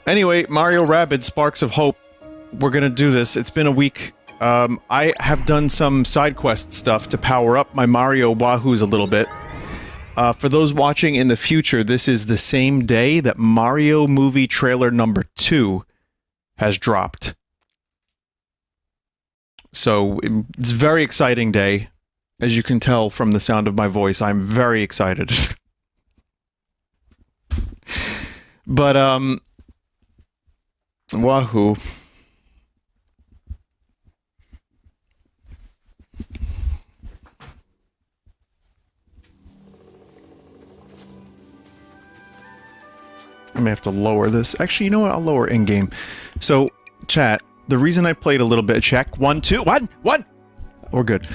Anyway, Mario Rabbids Sparks of Hope. We're gonna do this. It's been a week. I have done some side quest stuff to power up my Mario Wahoos a little bit. For those watching in the future, this is the same day that Mario movie trailer number 2 has dropped. So, it's a very exciting day. As you can tell from the sound of my voice, I'm very excited. But, Wahoo. I may have to lower this. Actually, you know what? I'll lower in-game. So, chat, the reason I played a little bit... Check. 1, 2, 1, 1! We're good.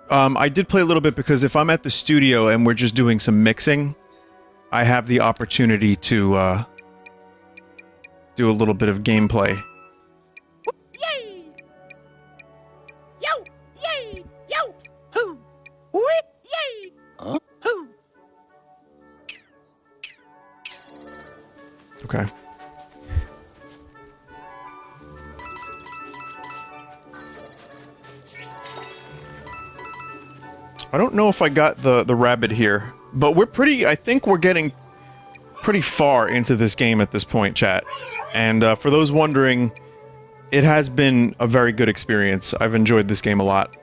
I did play a little bit because if I'm at the studio and we're just doing some mixing, I have the opportunity to, do a little bit of gameplay. Yay! Yo! Yay! Yo! Hoo! Whip! Yay! Huh? Hoo! Okay. I don't know if I got the rabbit here, but we're pretty... I think we're getting pretty far into this game at this point, chat. And for those wondering, it has been a very good experience. I've enjoyed this game a lot.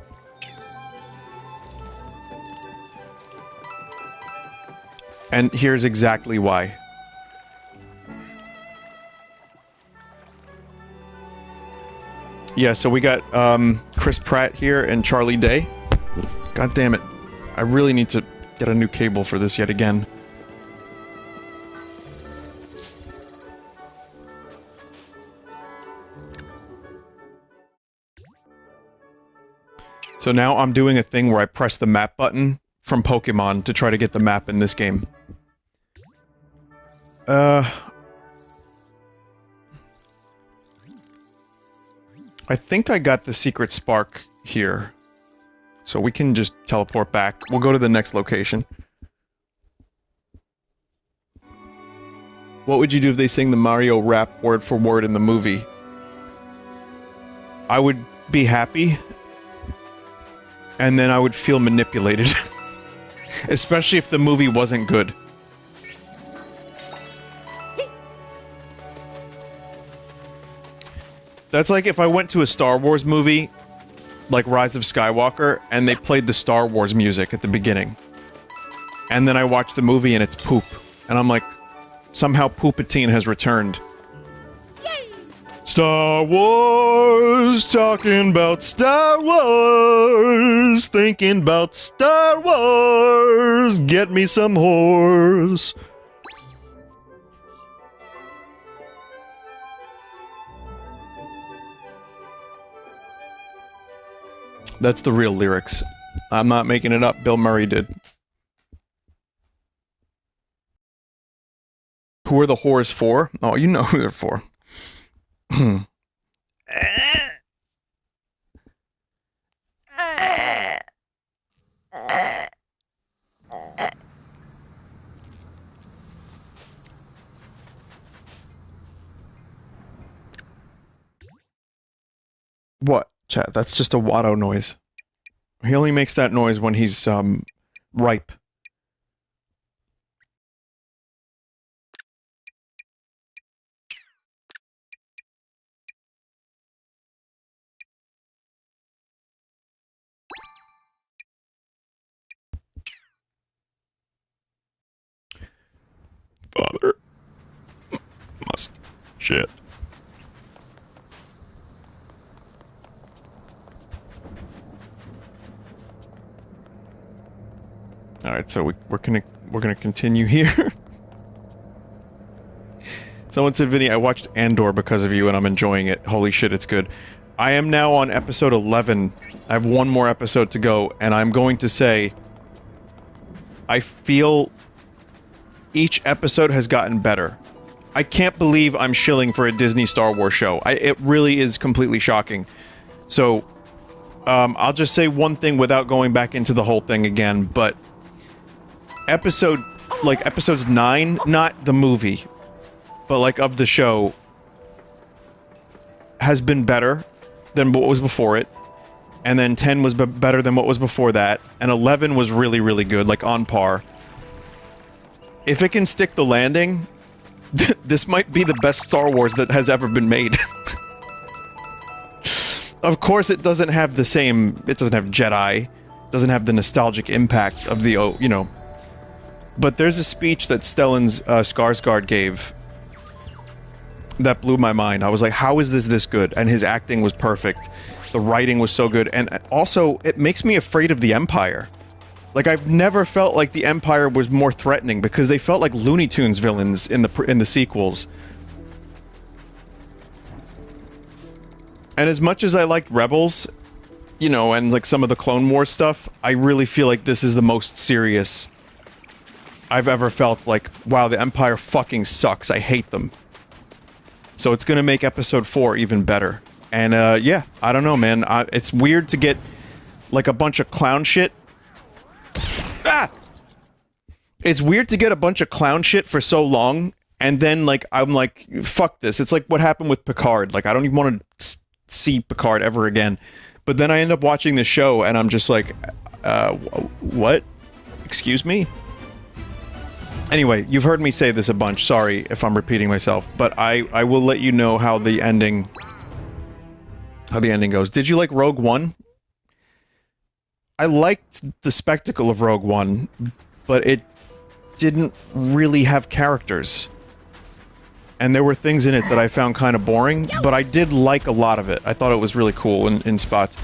And here's exactly why. Yeah, so we got Chris Pratt here and Charlie Day. God damn it. I really need to get a new cable for this yet again. So now I'm doing a thing where I press the map button from Pokemon to try to get the map in this game. I think I got the secret spark here. So we can just teleport back. We'll go to the next location. What would you do if they sing the Mario rap word for word in the movie? I would be happy. And then I would feel manipulated. Especially if the movie wasn't good. That's like if I went to a Star Wars movie, like Rise of Skywalker, and they played the Star Wars music at the beginning. And then I watched the movie and it's poop. And I'm like, somehow Poopatine has returned. Star Wars, talking about Star Wars, thinking about Star Wars, get me some whores. That's the real lyrics. I'm not making it up, Bill Murray did. Who are the whores for? Oh, you know who they're for. What? Chat, that's just a Watto noise. He only makes that noise when he's, ripe. Father. Must. Shit. Alright, so we're gonna continue here. Someone said, Vinny, I watched Andor because of you and I'm enjoying it. Holy shit, it's good. I am now on episode 11. I have one more episode to go, and I'm going to say... I feel... each episode has gotten better. I can't believe I'm shilling for a Disney Star Wars show. It really is completely shocking. So, I'll just say one thing without going back into the whole thing again, but... episodes 9, not the movie, but like of the show, has been better than what was before it. And then 10 was better than what was before that. And 11 was really, really good, like on par. If it can stick the landing, this might be the best Star Wars that has ever been made. Of course, it doesn't have the same... It doesn't have Jedi. It doesn't have the nostalgic impact of the, you know... But there's a speech that Stellan's Skarsgård gave that blew my mind. I was like, how is this good? And his acting was perfect. The writing was so good. And also, it makes me afraid of the Empire. Like, I've never felt like the Empire was more threatening, because they felt like Looney Tunes villains in the sequels. And as much as I liked Rebels, you know, and like some of the Clone Wars stuff, I really feel like this is the most serious I've ever felt. Like, wow, the Empire fucking sucks. I hate them. So it's gonna make Episode 4 even better. And, yeah, I don't know, man. It's weird to get, like, a bunch of clown shit. Ah! It's weird to get a bunch of clown shit for so long, and then, like, I'm like, fuck this. It's like what happened with Picard. Like, I don't even want to see Picard ever again. But then I end up watching the show, and I'm just like, what? Excuse me? Anyway, you've heard me say this a bunch. Sorry if I'm repeating myself, but I will let you know how the ending goes. Did you like Rogue One? I liked the spectacle of Rogue One, but it didn't really have characters. And there were things in it that I found kind of boring, but I did like a lot of it. I thought it was really cool in spots.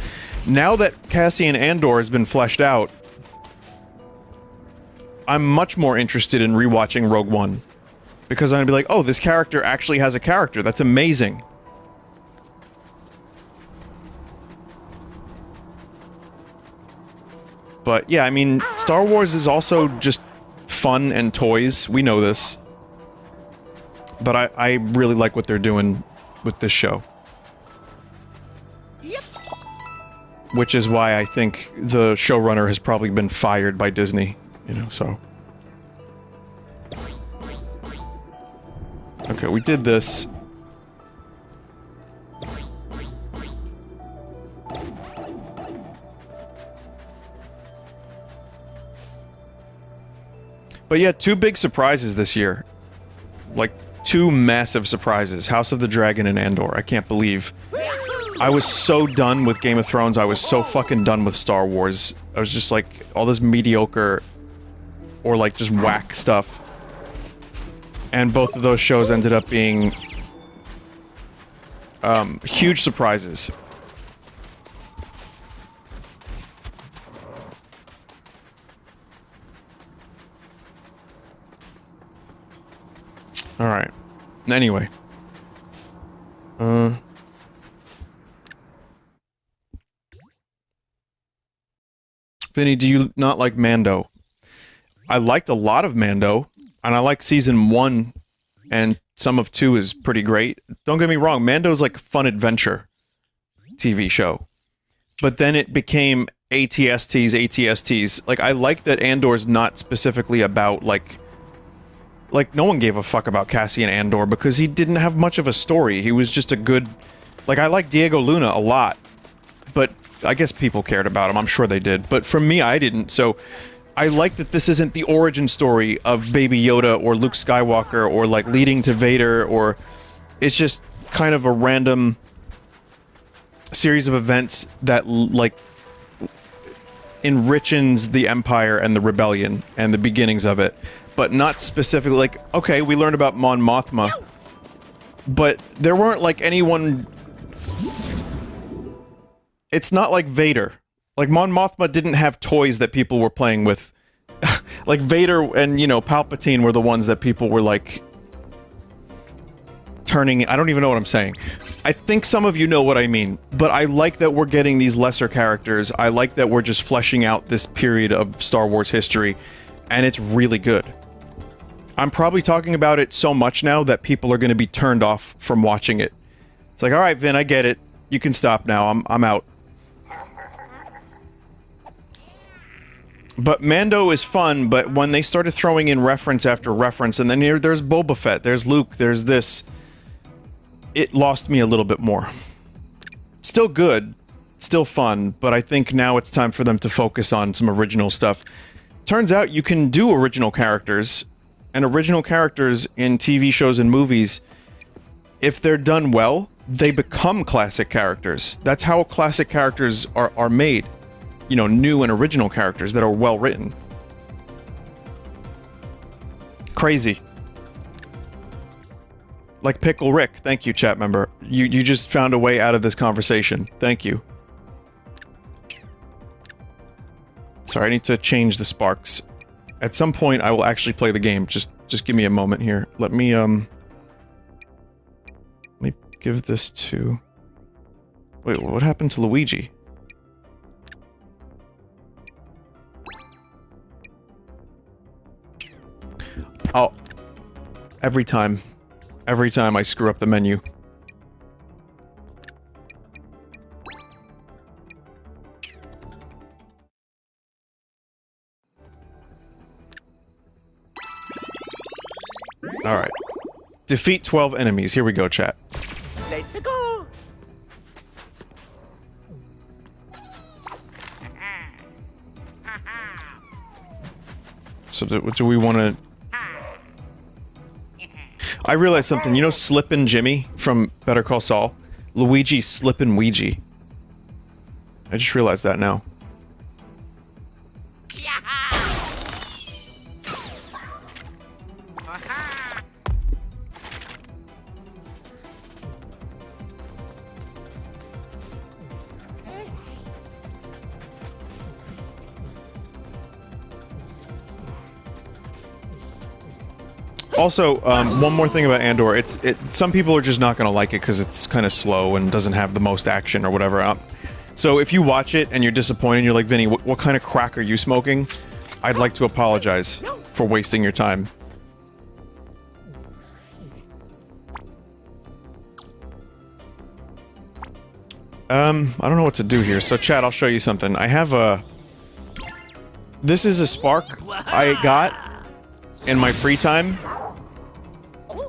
Now that Cassian Andor has been fleshed out, I'm much more interested in rewatching Rogue One. Because I'm gonna be like, oh, this character actually has a character. That's amazing. But yeah, I mean, Star Wars is also just fun and toys. We know this. But I really like what they're doing with this show. Yep. Which is why I think the showrunner has probably been fired by Disney. You know, so... Okay, we did this. But yeah, two big surprises this year. Like, two massive surprises. House of the Dragon and Andor. I can't believe. I was so done with Game of Thrones. I was so fucking done with Star Wars. I was just like, all this mediocre or like just whack stuff. And both of those shows ended up being huge surprises. Alright. Anyway. Vinny, do you not like Mando? I liked a lot of Mando, and I like season 1, and some of 2 is pretty great. Don't get me wrong, Mando's like a fun adventure TV show. But then it became ATSTs. Like, I like that Andor's not specifically about, like, no one gave a fuck about Cassian Andor because he didn't have much of a story. He was just a good... Like, I like Diego Luna a lot, but I guess people cared about him. I'm sure they did. But for me, I didn't, so... I like that this isn't the origin story of Baby Yoda or Luke Skywalker or, like, leading to Vader or... It's just kind of a random series of events that, like, enriches the Empire and the Rebellion and the beginnings of it. But not specifically, like, okay, we learned about Mon Mothma, but there weren't, like, anyone... It's not like Vader. Like, Mon Mothma didn't have toys that people were playing with. Like, Vader and, you know, Palpatine were the ones that people were, like... turning... I don't even know what I'm saying. I think some of you know what I mean, but I like that we're getting these lesser characters. I like that we're just fleshing out this period of Star Wars history, and it's really good. I'm probably talking about it so much now that people are going to be turned off from watching it. It's like, alright, Vin, I get it. You can stop now. I'm out. But Mando is fun, but when they started throwing in reference after reference, and then there's Boba Fett, there's Luke, there's this... It lost me a little bit more. Still good, still fun, but I think now it's time for them to focus on some original stuff. Turns out you can do original characters, and original characters in TV shows and movies, if they're done well, they become classic characters. That's how classic characters are made. You know, new and original characters that are well written. Crazy. Like Pickle Rick. Thank you, chat member. You just found a way out of this conversation. Thank you. Sorry, I need to change the sparks. At some point, I will actually play the game. Just give me a moment here. Let me give this to... Wait, what happened to Luigi? Oh. Every time I screw up the menu. Alright. Defeat 12 enemies. Here we go, chat. Let's go. So do we want to... I realized something. You know Slippin' Jimmy from Better Call Saul? Luigi's Slippin' Ouija. I just realized that now. Also, one more thing about Andor. Some people are just not going to like it because it's kind of slow and doesn't have the most action or whatever. So if you watch it and you're disappointed, you're like, Vinny, what kind of crack are you smoking? I'd like to apologize for wasting your time. I don't know what to do here. So, chat, I'll show you something. I have a... This is a spark I got in my free time.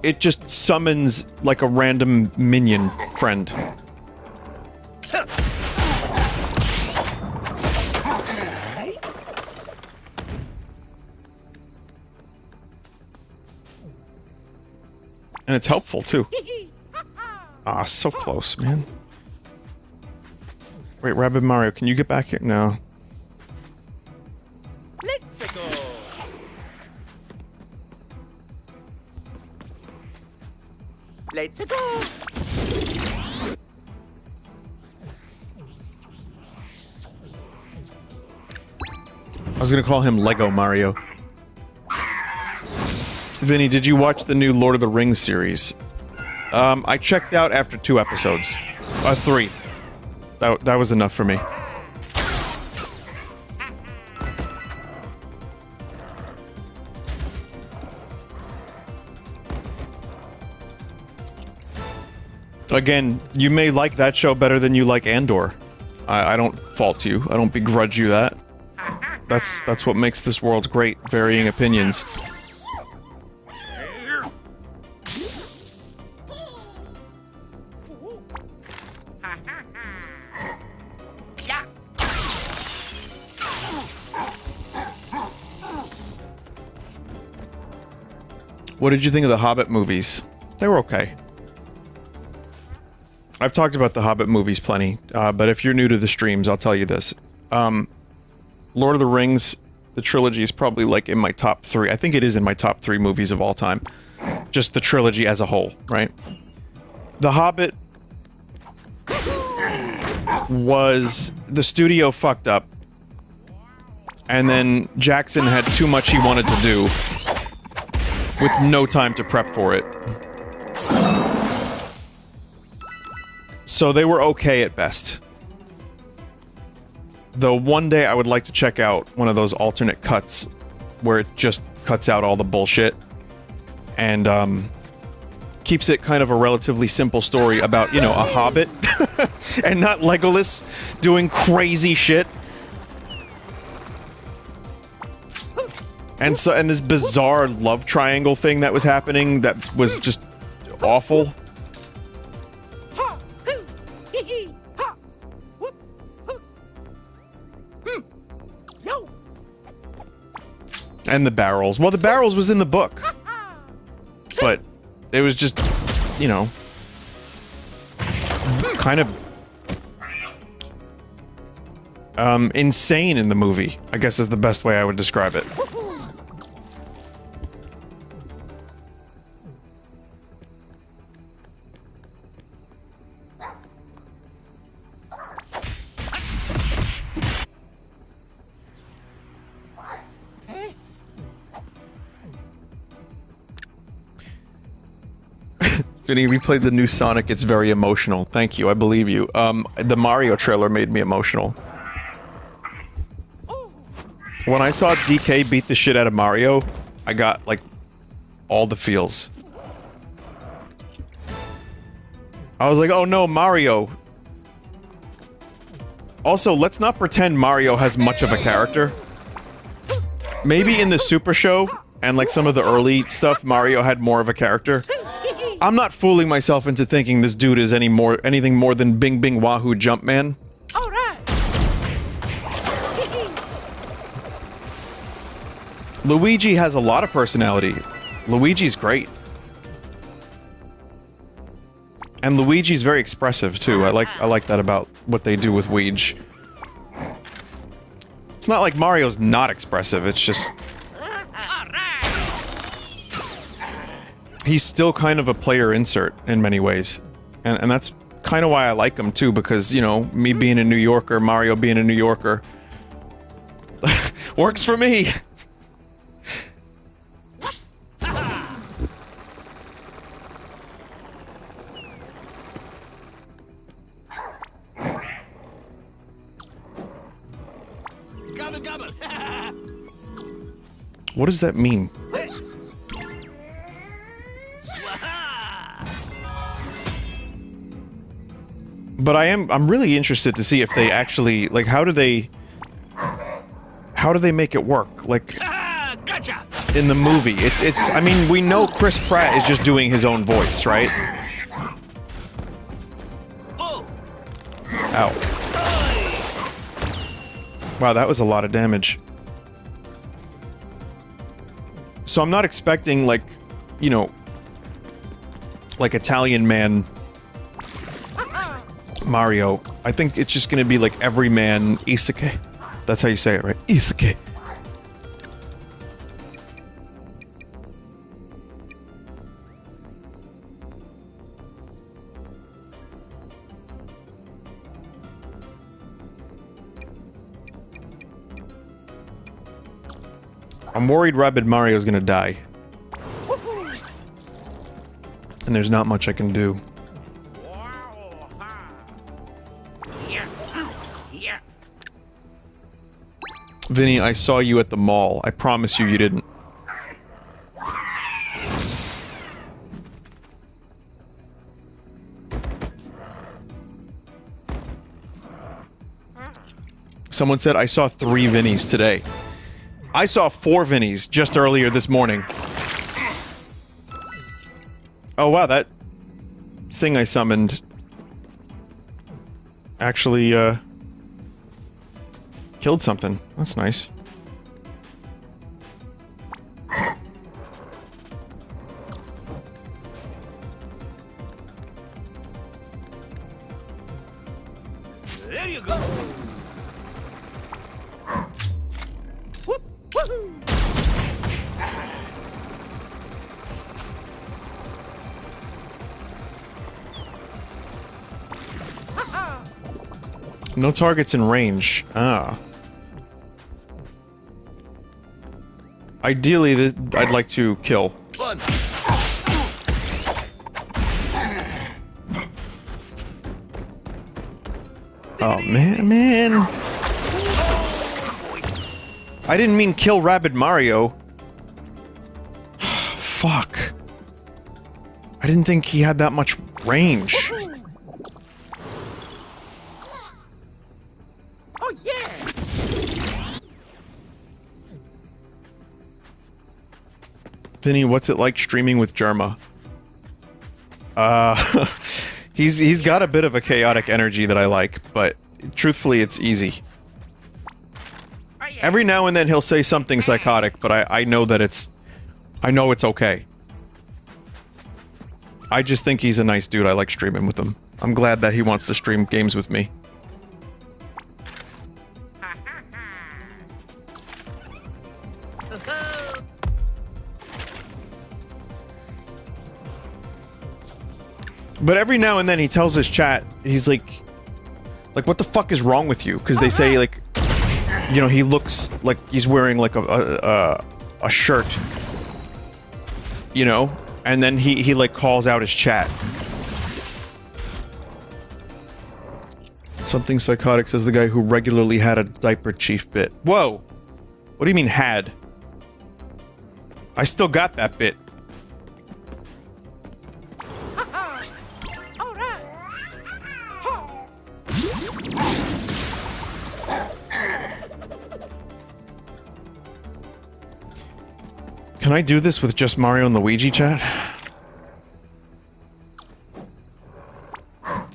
It just summons, like, a random minion friend. And it's helpful, too. Ah, so close, man. Wait, Rabbid Mario, can you get back here? No. Let's go. Let's go. I was gonna call him Lego Mario. Vinny, did you watch the new Lord of the Rings series? I checked out after 2 episodes. 3. That was enough for me. Again, you may like that show better than you like Andor. I don't fault you. I don't begrudge you that. That's what makes this world great. Varying opinions. What did you think of the Hobbit movies? They were okay. I've talked about the Hobbit movies plenty, but if you're new to the streams, I'll tell you this. Lord of the Rings, the trilogy is probably like in my top 3. I think it is in my top 3 movies of all time. Just the trilogy as a whole, right? The Hobbit was... The studio fucked up. And then Jackson had too much he wanted to do. With no time to prep for it. So they were okay at best. Though one day I would like to check out one of those alternate cuts where it just cuts out all the bullshit and keeps it kind of a relatively simple story about, you know, a hobbit and not Legolas doing crazy shit. And so, and this bizarre love triangle thing that was happening that was just awful. And the barrels. Well, the barrels was in the book. But it was just, you know, kind of insane in the movie, I guess is the best way I would describe it. Vinny, we played the new Sonic, it's very emotional. Thank you, I believe you. The Mario trailer made me emotional. When I saw DK beat the shit out of Mario, I got, like, all the feels. I was like, oh no, Mario! Also, let's not pretend Mario has much of a character. Maybe in the Super Show, and like some of the early stuff, Mario had more of a character. I'm not fooling myself into thinking this dude is anything more than Bing Bing Wahoo Jumpman. Alright. Luigi has a lot of personality. Luigi's great. And Luigi's very expressive too. I like that about what they do with Weege. It's not like Mario's not expressive, it's just he's still kind of a player insert in many ways. And that's kind of why I like him too, because, you know, me being a New Yorker, Mario being a New Yorker works for me. What does that mean? But I'm really interested to see if they actually, like, how do they make it work? Like, Gotcha. in the movie, I mean, we know Chris Pratt is just doing his own voice, right? Ow. Wow, that was a lot of damage. So I'm not expecting, like, you know, like Italian man Mario. I think it's just gonna be like everyman isekai. That's how you say it, right? Isekai. I'm worried Rabbid Mario's gonna die. And there's not much I can do. Vinny, I saw you at the mall. I promise you, you didn't. Someone said, I saw 3 Vinnies today. I saw 4 Vinnies just earlier this morning. Oh wow, that thing I summoned actually, killed something. That's nice. There you go. Whoop, woohoo. No targets in range. Ah. Ideally, I'd like to kill. Fun. Oh, man. I didn't mean kill Rabbid Mario. Fuck. I didn't think he had that much range. Oh yeah. Vinny, what's it like streaming with Jerma? He's got a bit of a chaotic energy that I like, but truthfully, it's easy. Oh yeah. Every now and then he'll say something psychotic, but I know that I know it's okay. I just think he's a nice dude. I like streaming with him. I'm glad that he wants to stream games with me. But every now and then he tells his chat, he's like, what the fuck is wrong with you? Because they say, like, you know, he looks like he's wearing, like, a shirt. You know? And then he like, calls out his chat. Something psychotic, says the guy who regularly had a diaper chief bit. Whoa! What do you mean, had? I still got that bit. Can I do this with just Mario and Luigi, chat? I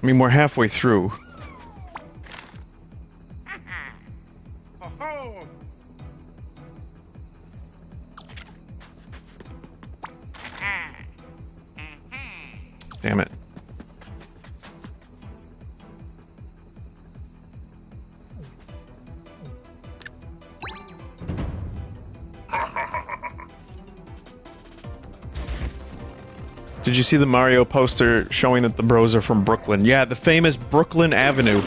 mean, we're halfway through. Damn it. Did you see the Mario poster showing that the bros are from Brooklyn? Yeah, the famous Brooklyn Avenue.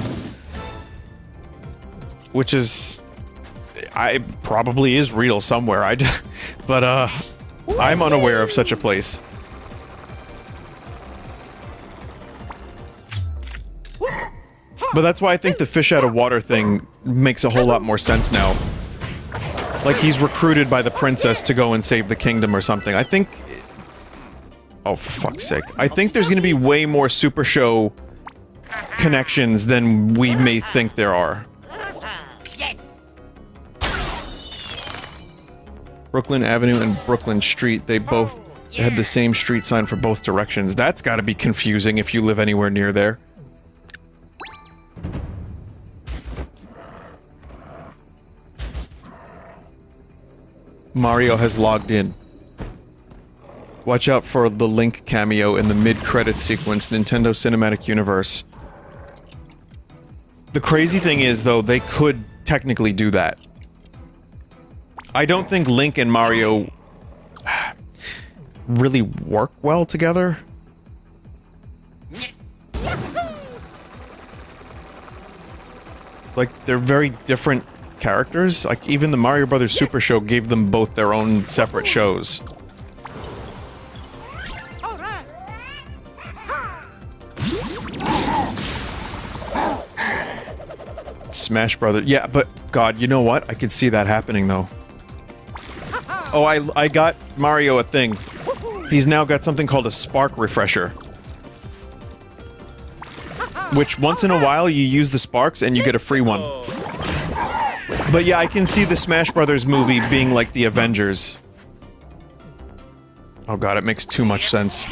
Which is... probably is real somewhere. I'm unaware of such a place. But that's why I think the fish out of water thing makes a whole lot more sense now. Like, he's recruited by the princess to go and save the kingdom or something. I think... Oh, for fuck's sake. I think there's gonna be way more Super Show connections than we may think there are. Brooklyn Avenue and Brooklyn Street, they both had the same street sign for both directions. That's gotta be confusing if you live anywhere near there. Mario has logged in. Watch out for the Link cameo in the mid-credits sequence, Nintendo Cinematic Universe. The crazy thing is, though, they could technically do that. I don't think Link and Mario really work well together. Like, they're very different characters. Like, even the Mario Brothers Super Show gave them both their own separate shows. Smash Brothers. Yeah, but God, you know what? I could see that happening, though. Oh, I got Mario a thing. He's now got something called a Spark Refresher. Which, once in a while, you use the sparks and you get a free one. But yeah, I can see the Smash Brothers movie being like the Avengers. Oh God, it makes too much sense.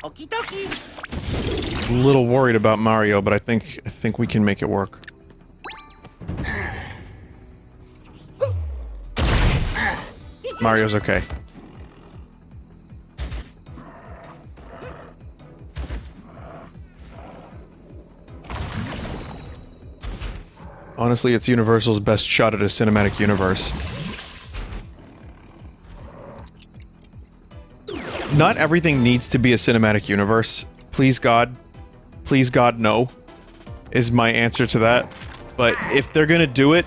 Okie dokie. A little worried about Mario, but I think we can make it work. Mario's okay. Honestly, it's Universal's best shot at a cinematic universe. Not everything needs to be a cinematic universe. Please God, no, is my answer to that. But if they're gonna do it...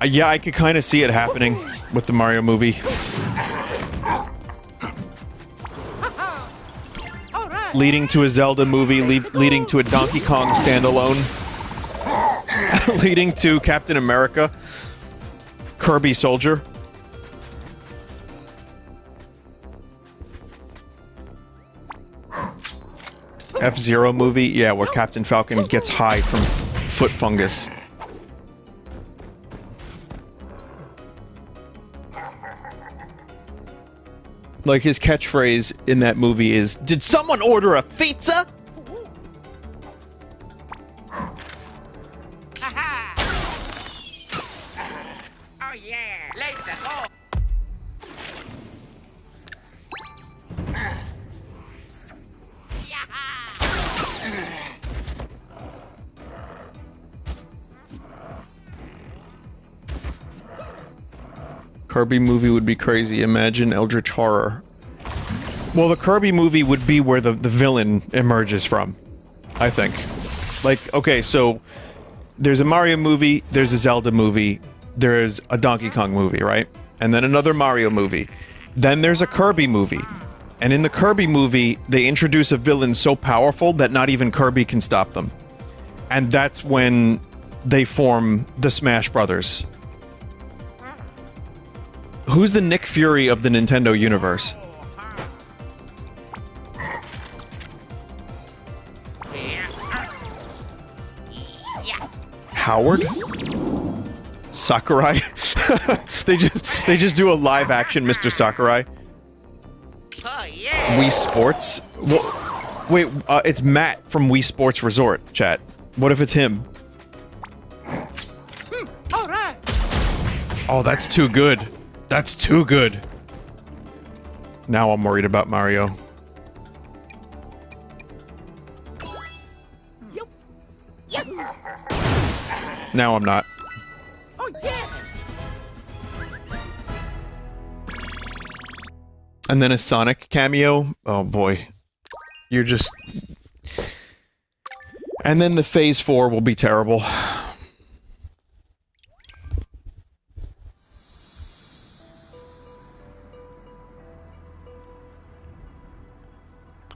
yeah, I could kind of see it happening with the Mario movie. Leading to a Zelda movie, leading to a Donkey Kong standalone. Leading to Captain America. Kirby Soldier. F-Zero movie? Yeah, where Captain Falcon gets high from foot fungus. Like, his catchphrase in that movie is, "Did someone order a pizza?" Oh yeah, let's go. Kirby movie would be crazy. Imagine Eldritch Horror. Well, the Kirby movie would be where the villain emerges from, I think. Like, okay, so there's a Mario movie, there's a Zelda movie, there's a Donkey Kong movie, right? And then another Mario movie. Then there's a Kirby movie. And in the Kirby movie, they introduce a villain so powerful that not even Kirby can stop them. And that's when they form the Smash Brothers. Who's the Nick Fury of the Nintendo universe? Howard? Sakurai? they just do a live action Mr. Sakurai. Oh yeah. Wii Sports? Well, wait, it's Matt from Wii Sports Resort, chat. What if it's him? All right. Oh, that's too good. That's too good. Now I'm worried about Mario. Yep. Yep. Now I'm not. Oh yeah. And then a Sonic cameo? Oh boy. You're just... And then the Phase 4 will be terrible.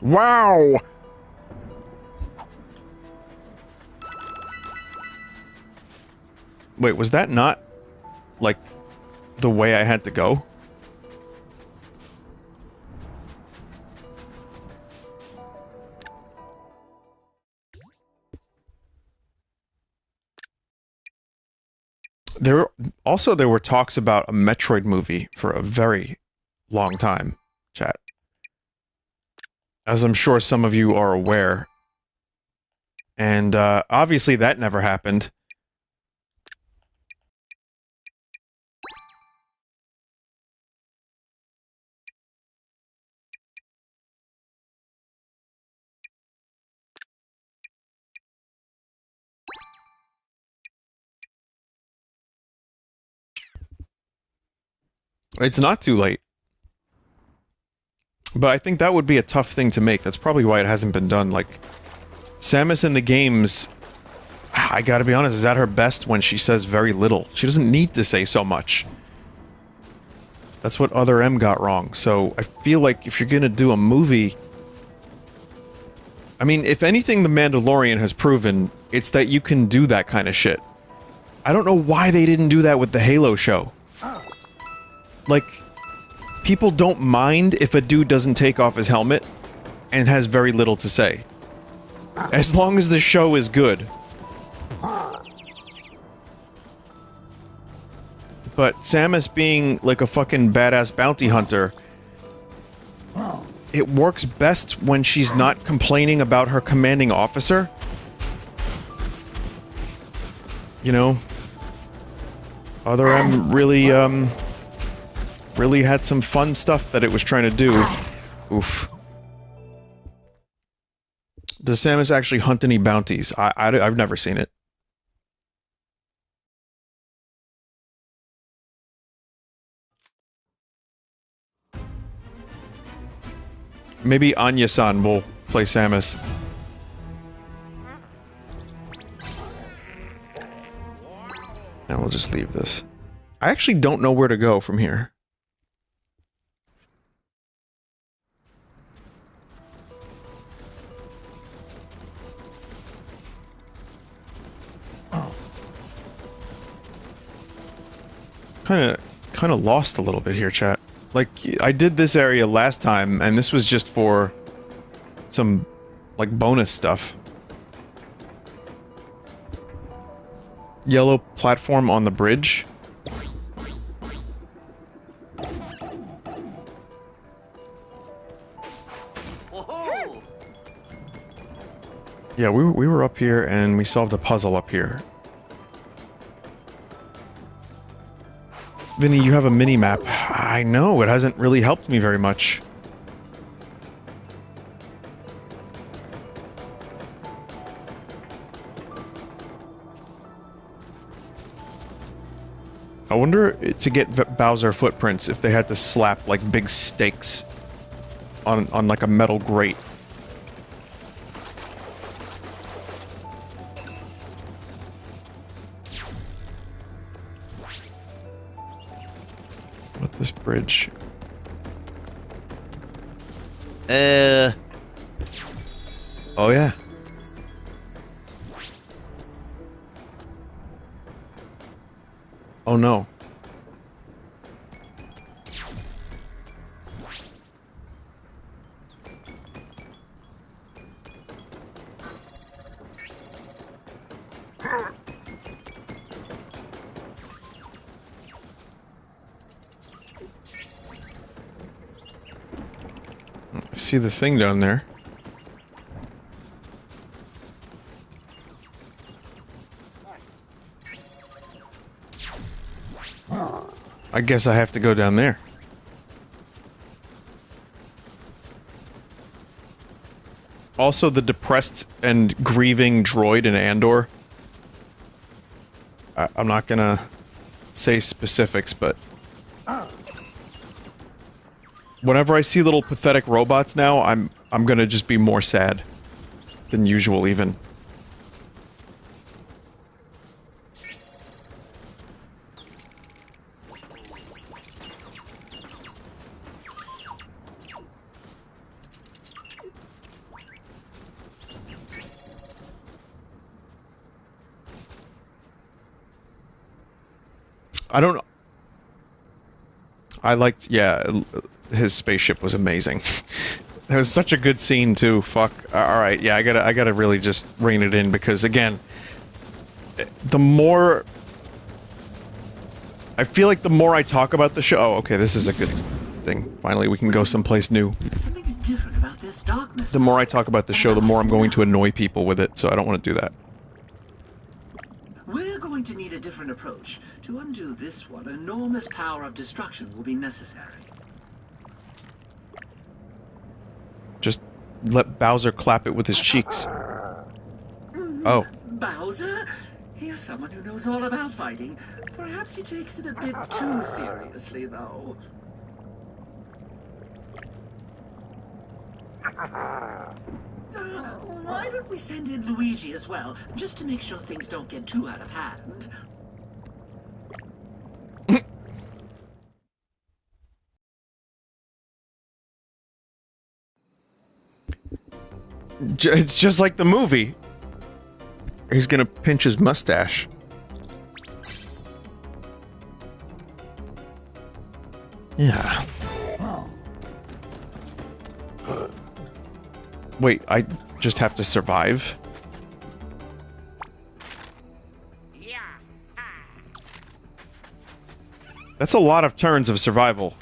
Wow! Wait, was that not, like, the way I had to go? There were talks about a Metroid movie for a very long time, chat. As I'm sure some of you are aware. And, obviously that never happened. It's not too late. But I think that would be a tough thing to make. That's probably why it hasn't been done. Like, Samus in the games, I gotta be honest, is at her best when she says very little. She doesn't need to say so much. That's what Other M got wrong. So I feel like if you're gonna do a movie... I mean, if anything The Mandalorian has proven, it's that you can do that kind of shit. I don't know why they didn't do that with the Halo show. Like, people don't mind if a dude doesn't take off his helmet and has very little to say. As long as the show is good. But Samus being like a fucking badass bounty hunter, it works best when she's not complaining about her commanding officer. You know? Other M really, really had some fun stuff that it was trying to do. Oof. Does Samus actually hunt any bounties? I've never seen it. Maybe Anya-san will play Samus. And we'll just leave this. I actually don't know where to go from here. Kinda lost a little bit here, chat. Like, I did this area last time, and this was just for some like, bonus stuff. Yellow platform on the bridge. Whoa. Yeah, we were up here and we solved a puzzle up here. Vinny, you have a mini-map. I know, it hasn't really helped me very much. I wonder, to get Bowser footprints, if they had to slap, like, big stakes on like, a metal grate. What this bridge? Oh yeah. Oh no. I see the thing down there. I guess I have to go down there. Also, the depressed and grieving droid in Andor. I'm not gonna say specifics, but whenever I see little pathetic robots now, I'm gonna just be more sad than usual, even. I don't know. I liked, yeah, his spaceship was amazing. It was such a good scene too. Fuck. Alright, yeah, I gotta really just rein it in because again, the more I feel like the more I talk about the show. Oh, okay, this is a good thing. Finally, we can go someplace new. Something's different about this darkness. The more I talk about the show, the more I'm going to annoy people with it, so I don't want to do that. We're going to need a different approach. To undo this one, enormous power of destruction will be necessary. Just let Bowser clap it with his cheeks. Oh. Bowser? Here's someone who knows all about fighting. Perhaps he takes it a bit too seriously, though. Why don't we send in Luigi as well, just to make sure things don't get too out of hand? It's just like the movie. He's gonna pinch his mustache. Yeah. Wait, I just have to survive? Yeah. That's a lot of turns of survival.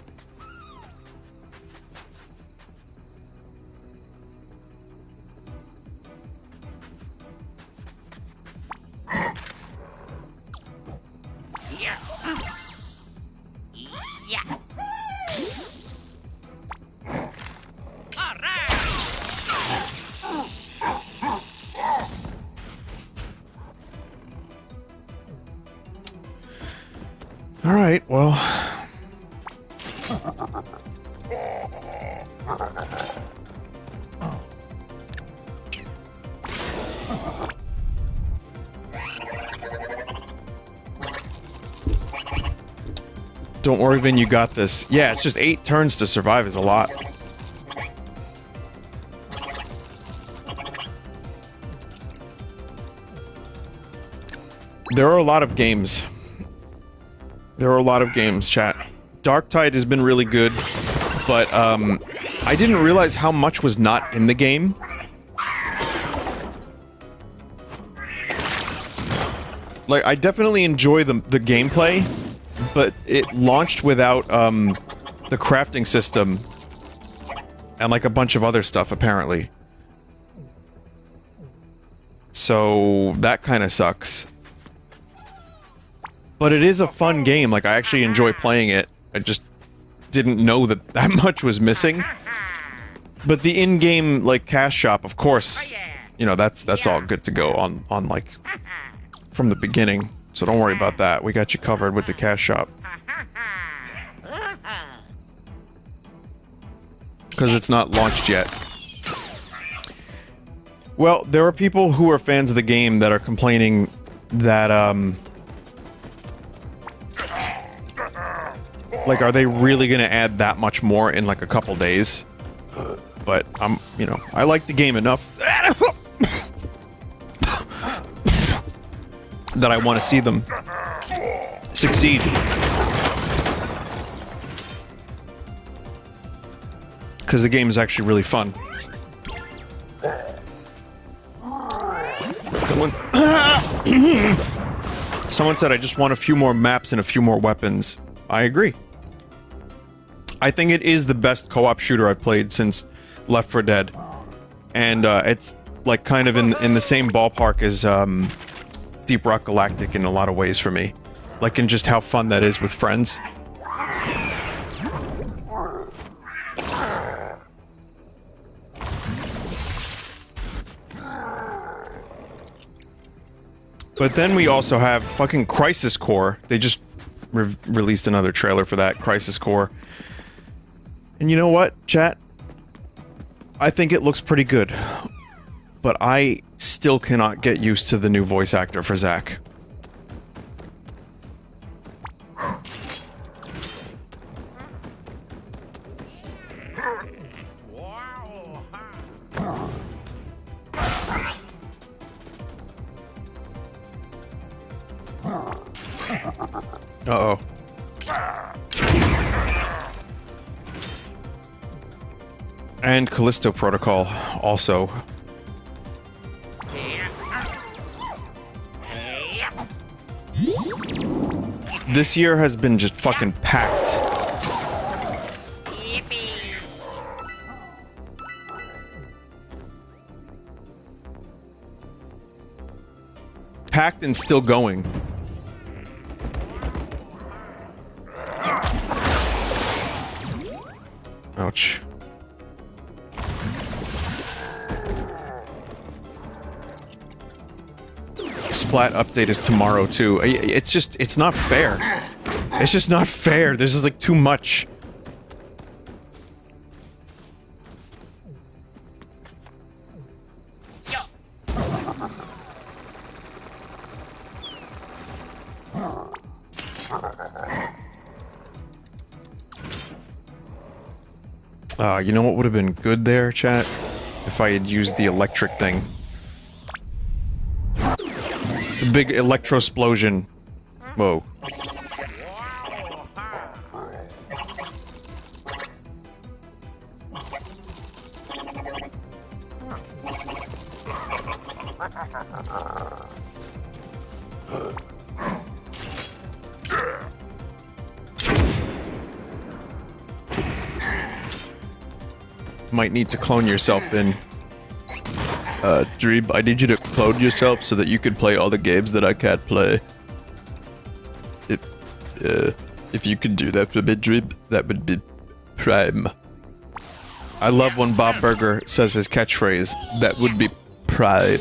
Yeah. Yeah. All right. All right, well. Don't worry, Vin, you got this. Yeah, it's just 8 turns to survive is a lot. There are a lot of games. There are a lot of games, chat. Darktide has been really good, but, I didn't realize how much was not in the game. Like, I definitely enjoy the gameplay, but it launched without, the crafting system and, like, a bunch of other stuff, apparently. So, that kind of sucks. But it is a fun game, like, I actually enjoy playing it. I just didn't know that that much was missing. But the in-game, like, cash shop, of course, you know, that's all good to go on, like, from the beginning. So don't worry about that. We got you covered with the cash shop. Because it's not launched yet. Well, there are people who are fans of the game that are complaining that, like, are they really gonna add that much more in, like, a couple days? But, you know, I like the game enough that I want to see them succeed. Because the game is actually really fun. Someone said, I just want a few more maps and a few more weapons. I agree. I think it is the best co-op shooter I've played since Left 4 Dead. And, it's, like, kind of in the same ballpark as, Deep Rock Galactic in a lot of ways for me. Like, in just how fun that is with friends. But then we also have fucking Crisis Core. They just released another trailer for that, Crisis Core. And you know what, chat? I think it looks pretty good. But I still cannot get used to the new voice actor for Zack. Uh-oh. And Callisto Protocol, also. This year has been just fucking packed. Packed and still going. Ouch. Splat update is tomorrow too. It's just, it's not fair. It's just not fair. There's just like too much. You know what would have been good there, chat? If I had used the electric thing. The big electrosplosion. Whoa. Might need to clone yourself then. Dreeb, I need you to clone yourself so that you can play all the games that I can't play. If you could do that for me, Dreeb, that would be prime. I love when Bob Burger says his catchphrase, that would be prime.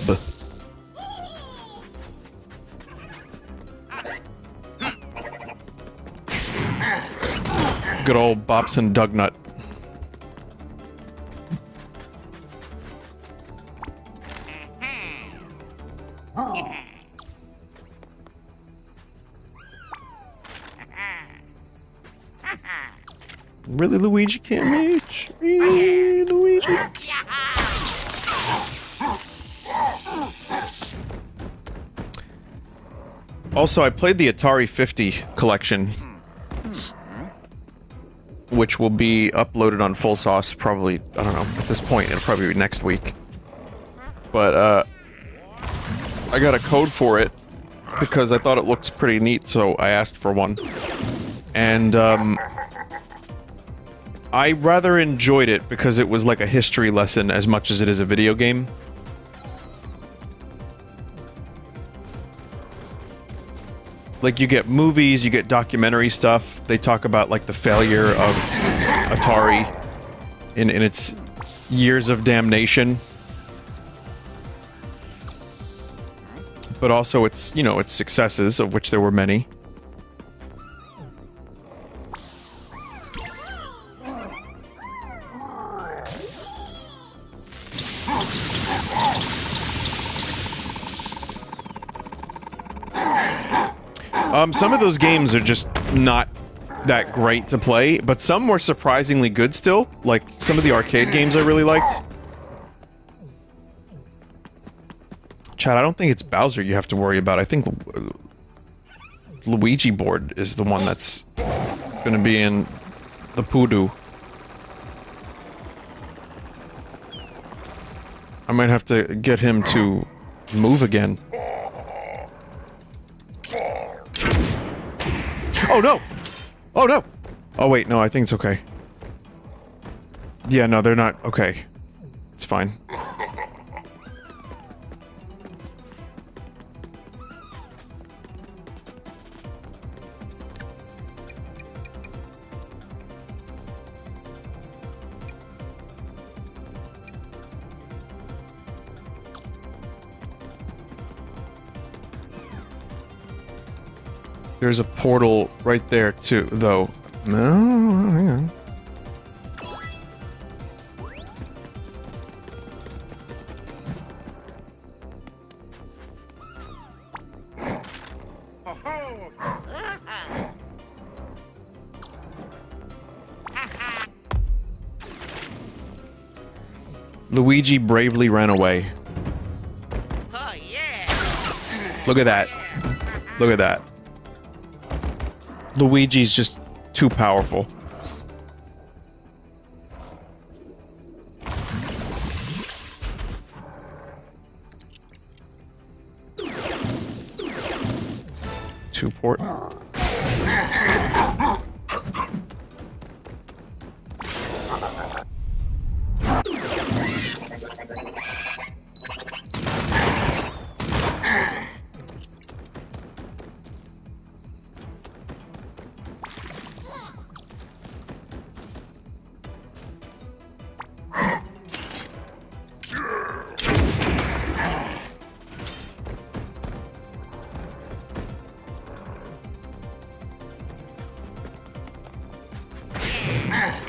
Good old Bobson Dugnut. Really, Luigi can't reach? Really, Luigi? Also, I played the Atari 50 collection, which will be uploaded on Full Sauce probably, I don't know, at this point, it'll probably be next week. But, I got a code for it, because I thought it looked pretty neat, so I asked for one. And, I rather enjoyed it because it was like a history lesson as much as it is a video game. Like, you get movies, you get documentary stuff. They talk about, like, the failure of Atari in its years of damnation. But also its, you know, its successes, of which there were many. Some of those games are just not that great to play, but some were surprisingly good still. Like, some of the arcade games I really liked. Chad, I don't think it's Bowser you have to worry about. I think Luigi board is the one that's gonna be in the poodoo. I might have to get him to move again. Oh no! Oh no! Oh wait, no, I think it's okay. Yeah, no, they're not. Okay. It's fine. There's a portal right there, too, though. No, hang on. Luigi bravely ran away. Oh, yeah. Look at that. Look at that. Luigi's just too powerful. Two port.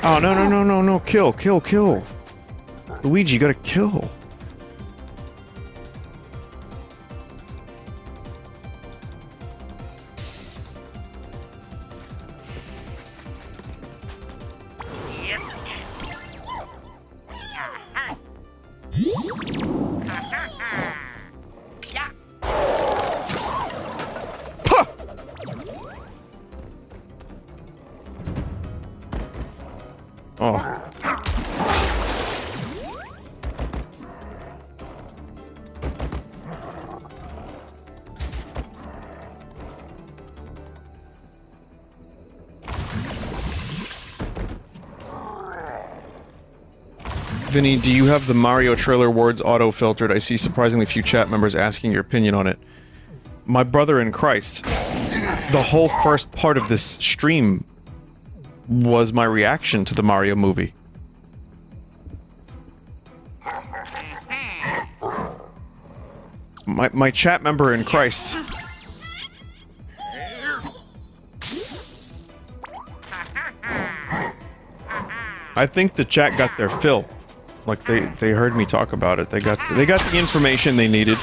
Oh, no, no, no, no, no. Kill, kill, kill. Luigi, you gotta kill. Yep. Yeah. Puh! Oh. Vinny, do you have the Mario trailer words auto-filtered? I see surprisingly few chat members asking your opinion on it. My brother in Christ, the whole first part of this stream was my reaction to the Mario movie. My chat member in Christ. I think the chat got their fill. Like they heard me talk about it. They got the information they needed.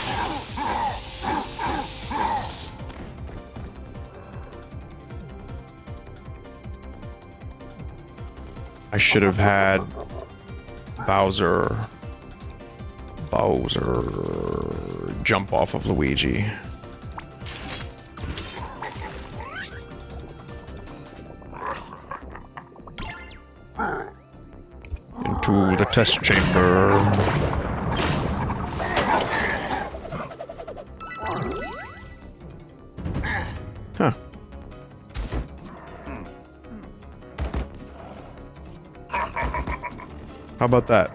I should have had Bowser jump off of Luigi. Into the test chamber. How about that?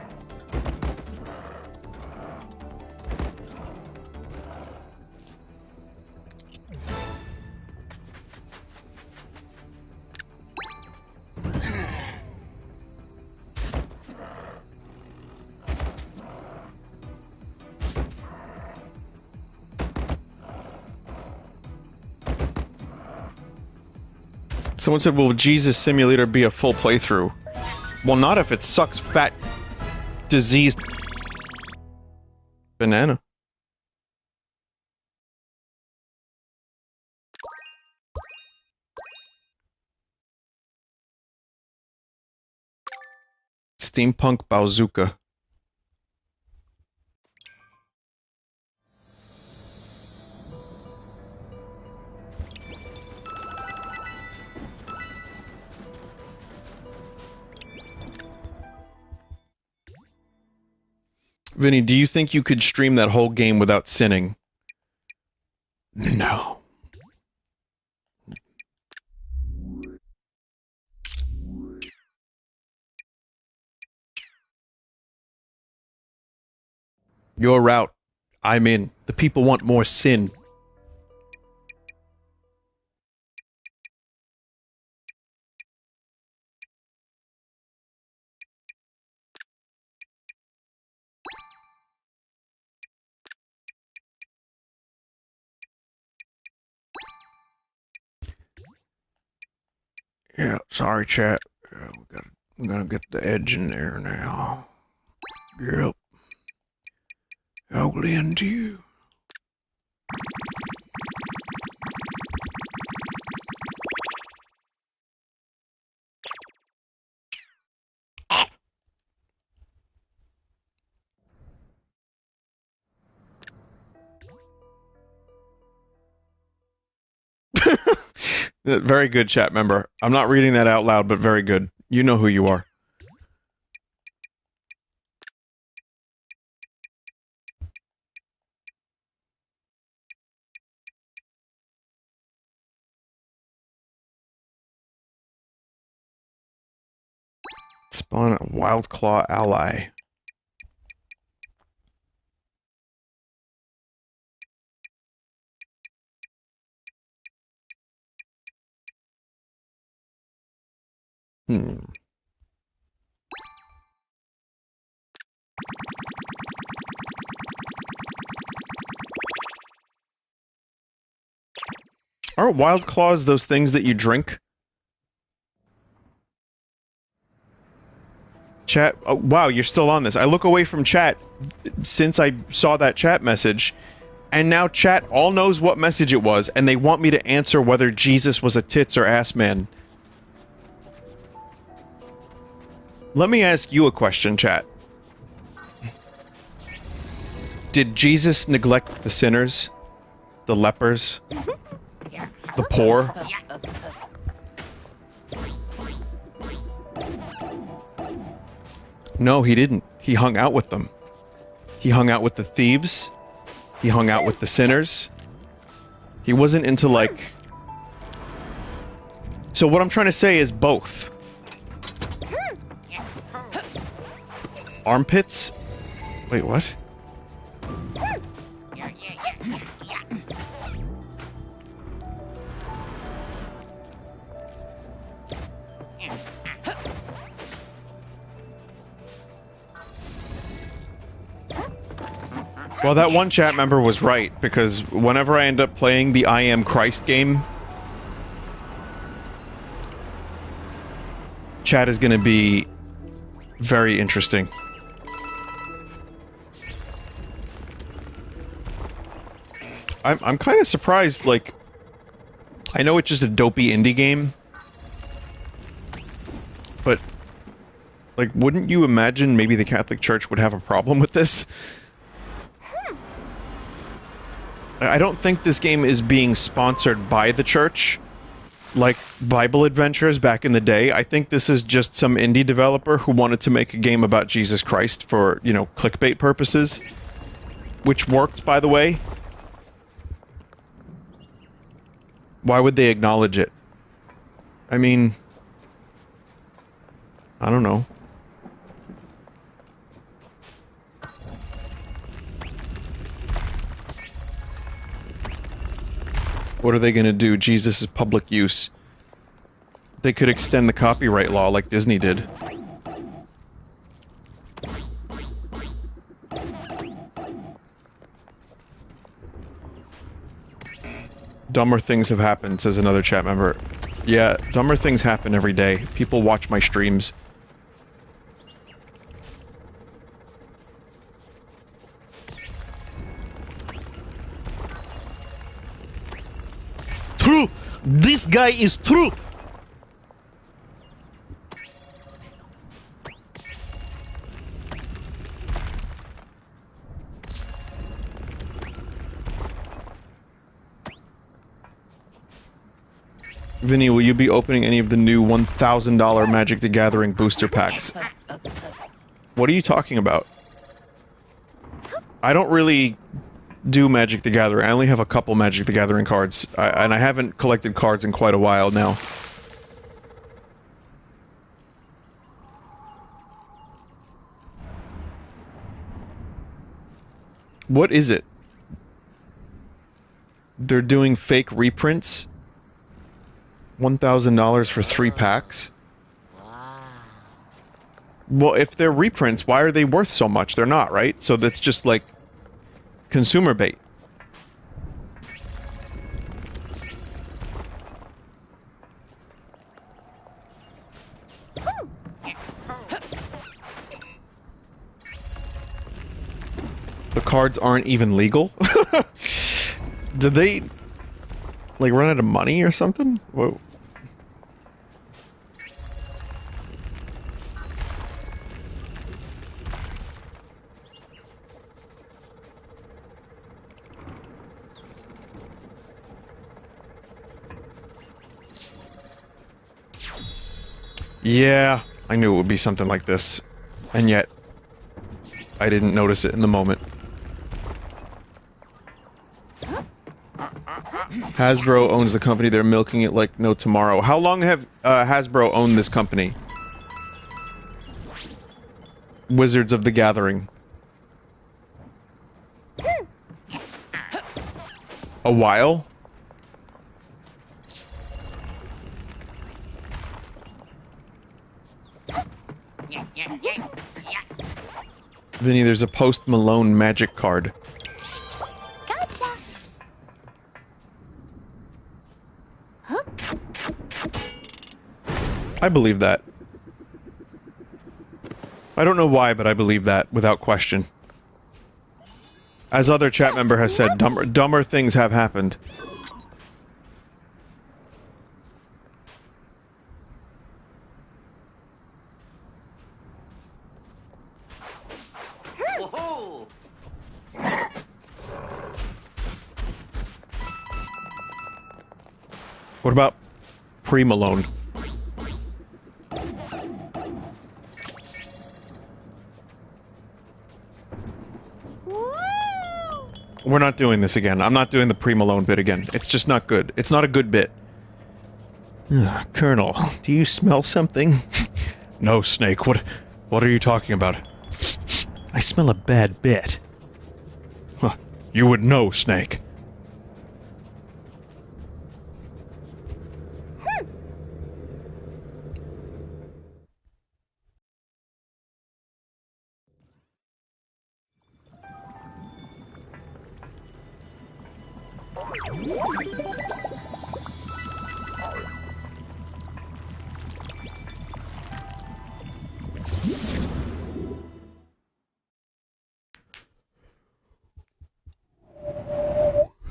Someone said, will Jesus Simulator be a full playthrough? Well, not if it sucks fat, diseased banana. Steampunk bazooka. Vinny, do you think you could stream that whole game without sinning? No. You're out. I'm in. The people want more sin. Yeah, sorry, chat. I'm gonna get the edge in there now. Yep. I'll lend you. Very good, chat member. I'm not reading that out loud, but very good. You know who you are. Spawn a Wild Claw ally. Aren't Wild Claws those things that you drink? Chat, oh, wow, you're still on this. I look away from chat since I saw that chat message, and now chat all knows what message it was, and they want me to answer whether Jesus was a tits or ass man. Let me ask you a question, chat. Did Jesus neglect the sinners? The lepers? The poor? No, he didn't. He hung out with them. He hung out with the thieves. He hung out with the sinners. He wasn't into, like... So what I'm trying to say is both. Armpits? Wait, what? Well, that one chat member was right, because whenever I end up playing the I Am Christ game, chat is going to be very interesting. I'm kind of surprised, like, I know it's just a dopey indie game, but, like, wouldn't you imagine maybe the Catholic Church would have a problem with this? I don't think this game is being sponsored by the church, like Bible Adventures back in the day. I think this is just some indie developer who wanted to make a game about Jesus Christ for, you know, clickbait purposes. Which worked, by the way. Why would they acknowledge it? I mean... I don't know. What are they gonna do? Jesus is public use. They could extend the copyright law like Disney did. Dumber things have happened, says another chat member. Yeah, dumber things happen every day. People watch my streams. True! This guy is true! Vinny, will you be opening any of the new $1,000 Magic the Gathering booster packs? What are you talking about? I don't really do Magic the Gathering. I only have a couple Magic the Gathering cards, and I haven't collected cards in quite a while now. What is it? They're doing fake reprints? $1,000 for 3 packs? Well, if they're reprints, why are they worth so much? They're not, right? So that's just like consumer bait. The cards aren't even legal? Did they like run out of money or something? Whoa. Yeah, I knew it would be something like this, and yet I didn't notice it in the moment. Hasbro owns the company, they're milking it like no tomorrow. How long have Hasbro owned this company? Wizards of the Gathering. A while? Vinny, there's a Post Malone Magic card. Gotcha. I believe that. I don't know why, but I believe that, without question. As other chat member has said, dumber things have happened. Whoa! What about pre-Malone? We're not doing this again. I'm not doing the pre-Malone bit again. It's just not good. It's not a good bit. Colonel, do you smell something? No, Snake. What are you talking about? I smell a bad bit. Huh. You would know, Snake.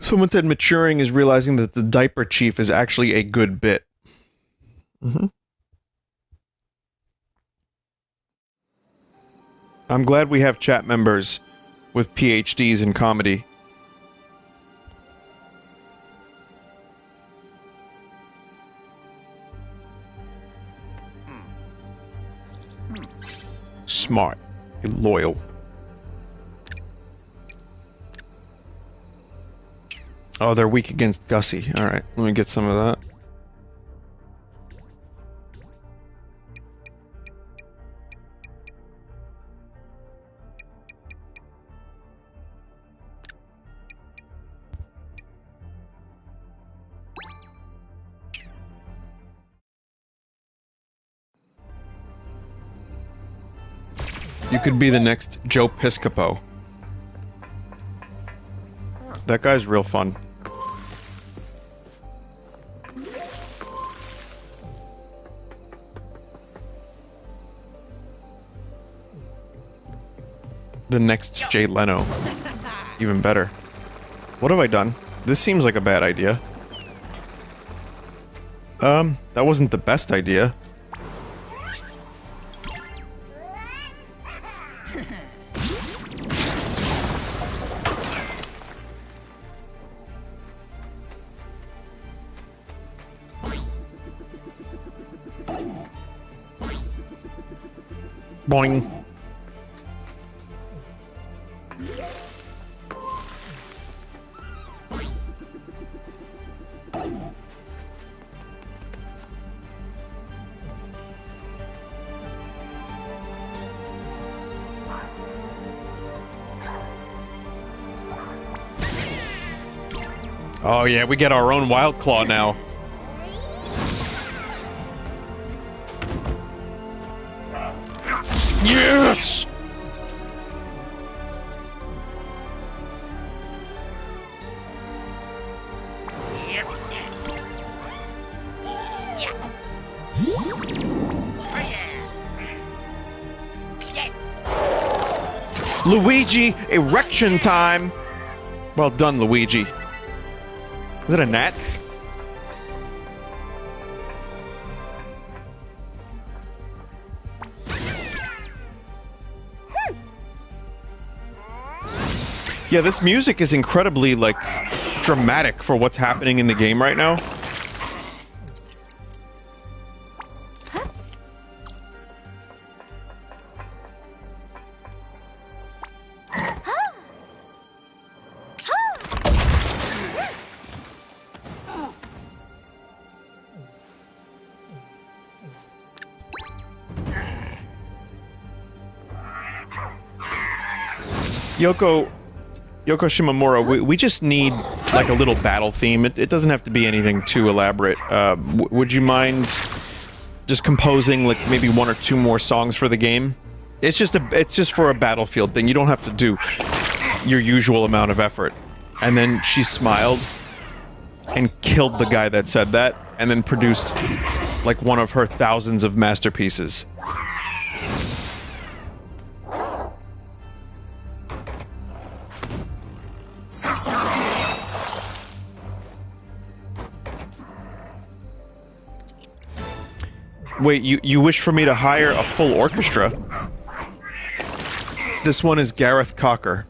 Someone said maturing is realizing that the diaper chief is actually a good bit. I'm glad we have chat members with PhDs in comedy. Smart. Loyal. Oh, they're weak against Gussie. Alright, let me get some of that. You could be the next Joe Piscopo. That guy's real fun. The next Jay Leno. Even better. What have I done? This seems like a bad idea. That wasn't the best idea. Boing. Oh yeah, we get our own Wild Claw now. Yes! Yes. Yeah. Oh yeah. Yes. Luigi, erection time! Well done, Luigi. Is it a gnat? Yeah, this music is incredibly, like, dramatic for what's happening in the game right now. Yoko Shimomura, we just need, like, a little battle theme. It doesn't have to be anything too elaborate. Would you mind just composing, like, maybe one or two more songs for the game? It's just for a Battlefield thing. You don't have to do your usual amount of effort. And then she smiled and killed the guy that said that, and then produced, like, one of her thousands of masterpieces. Wait, you wish for me to hire a full orchestra? This one is Gareth Cocker.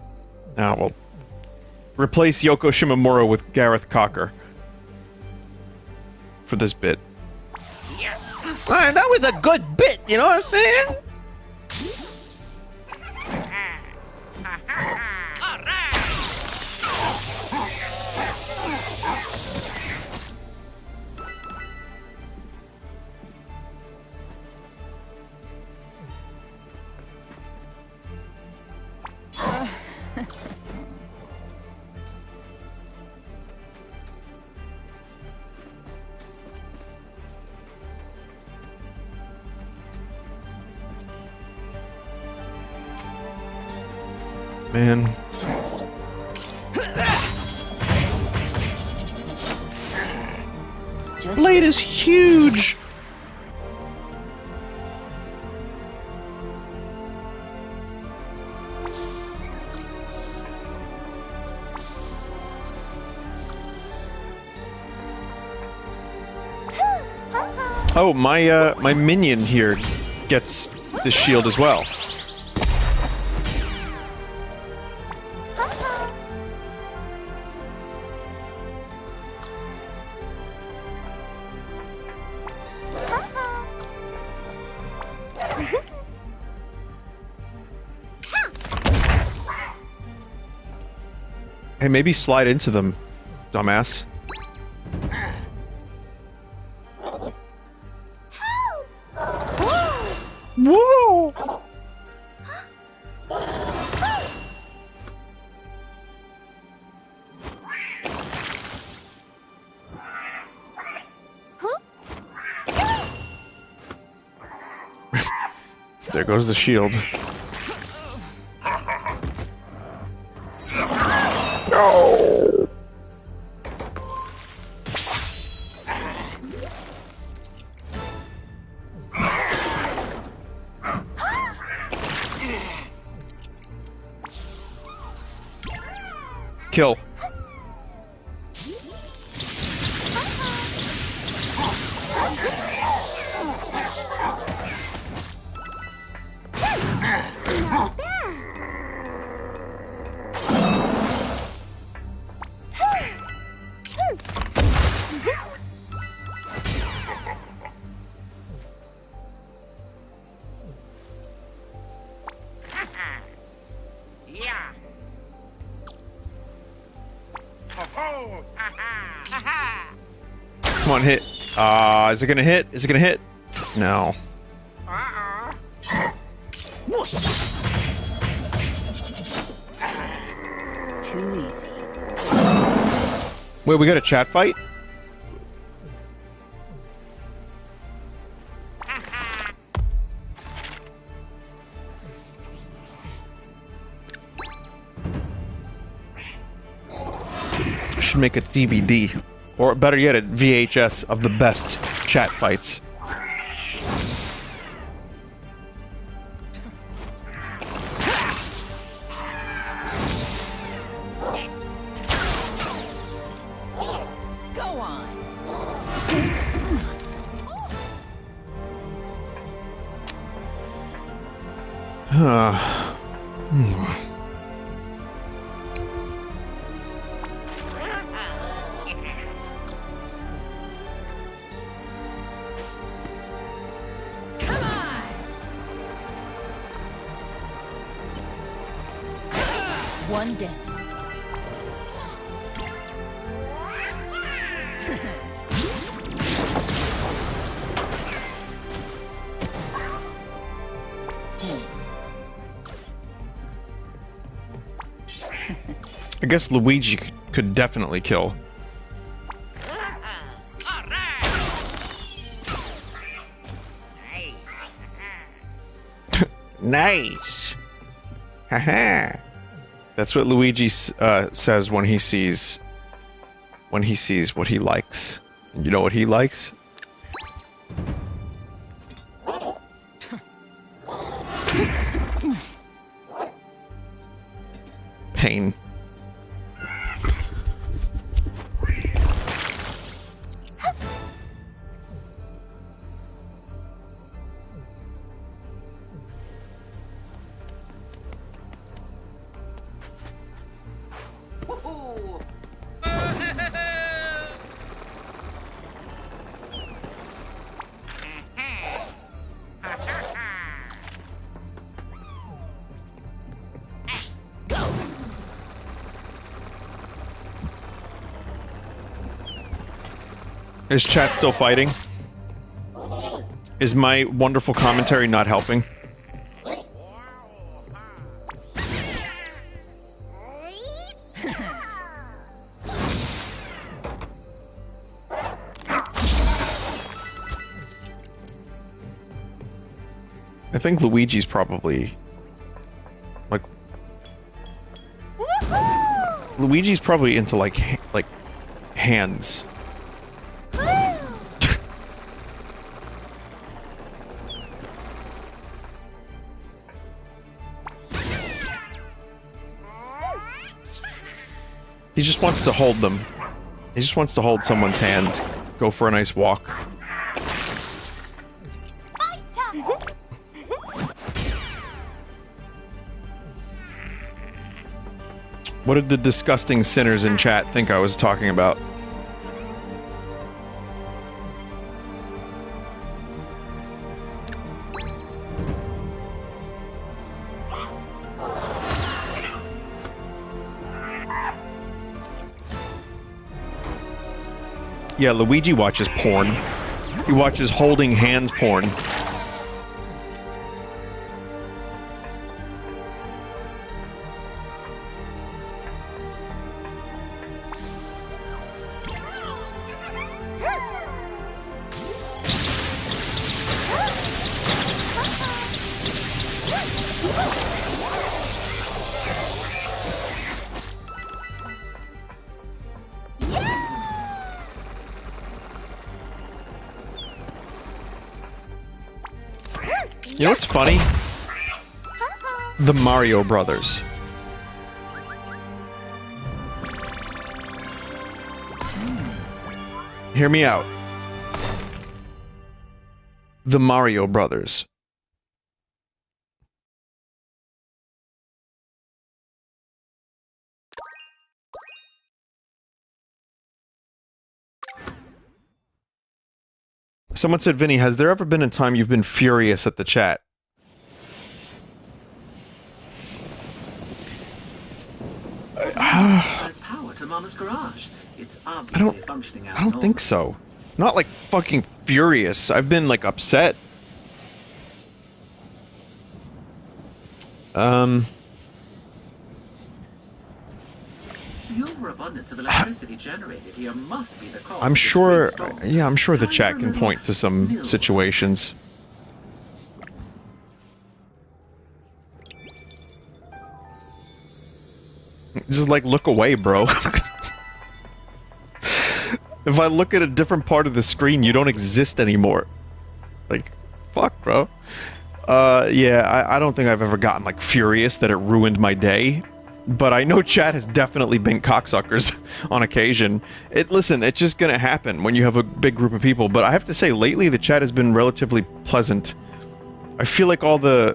Now, well, replace Yoko Shimomura with Gareth Cocker for this bit. Ah, that was a good bit, you know what I'm saying? All right. Man. Blade is huge! Oh, my minion here gets this shield as well. Hey, maybe slide into them, dumbass. Whoa! There goes the shield. kill. Yeah. Oh, ha ha ha. Come on, hit. Is it gonna hit? Is it gonna hit? No. Too easy. Wait, we got a chat fight? Should make a DVD, or better yet, a VHS of the best chat fights. Go on. Come on. One down. I guess Luigi could definitely kill. Nice. Haha. That's what Luigi says when he sees what he likes. You know what he likes? Pain. Is chat still fighting? Is my wonderful commentary not helping? I think Luigi's probably... like... Luigi's probably into, like hands. He just wants to hold them. He just wants to hold someone's hand. Go for a nice walk. What did the disgusting sinners in chat think I was talking about? Yeah, Luigi watches porn. He watches holding hands porn. You know what's funny? The Mario Brothers. Hear me out. The Mario Brothers. Someone said, Vinny, has there ever been a time you've been furious at the chat? Has power to Mama's garage. It's obviously functioning out. I don't think so. Not like fucking furious. I've been like upset. The overabundance of electricity generated here must be the cause. I'm of this sure, great storm. yeah, I'm sure the Time chat for a can little point to some milk. situations. Just like look away, bro. If I look at a different part of the screen, you don't exist anymore. Like, fuck, bro. Yeah, I don't think I've ever gotten like furious that it ruined my day. But I know chat has definitely been cocksuckers on occasion. Listen, it's just gonna happen when you have a big group of people. But I have to say, lately the chat has been relatively pleasant. I feel like all the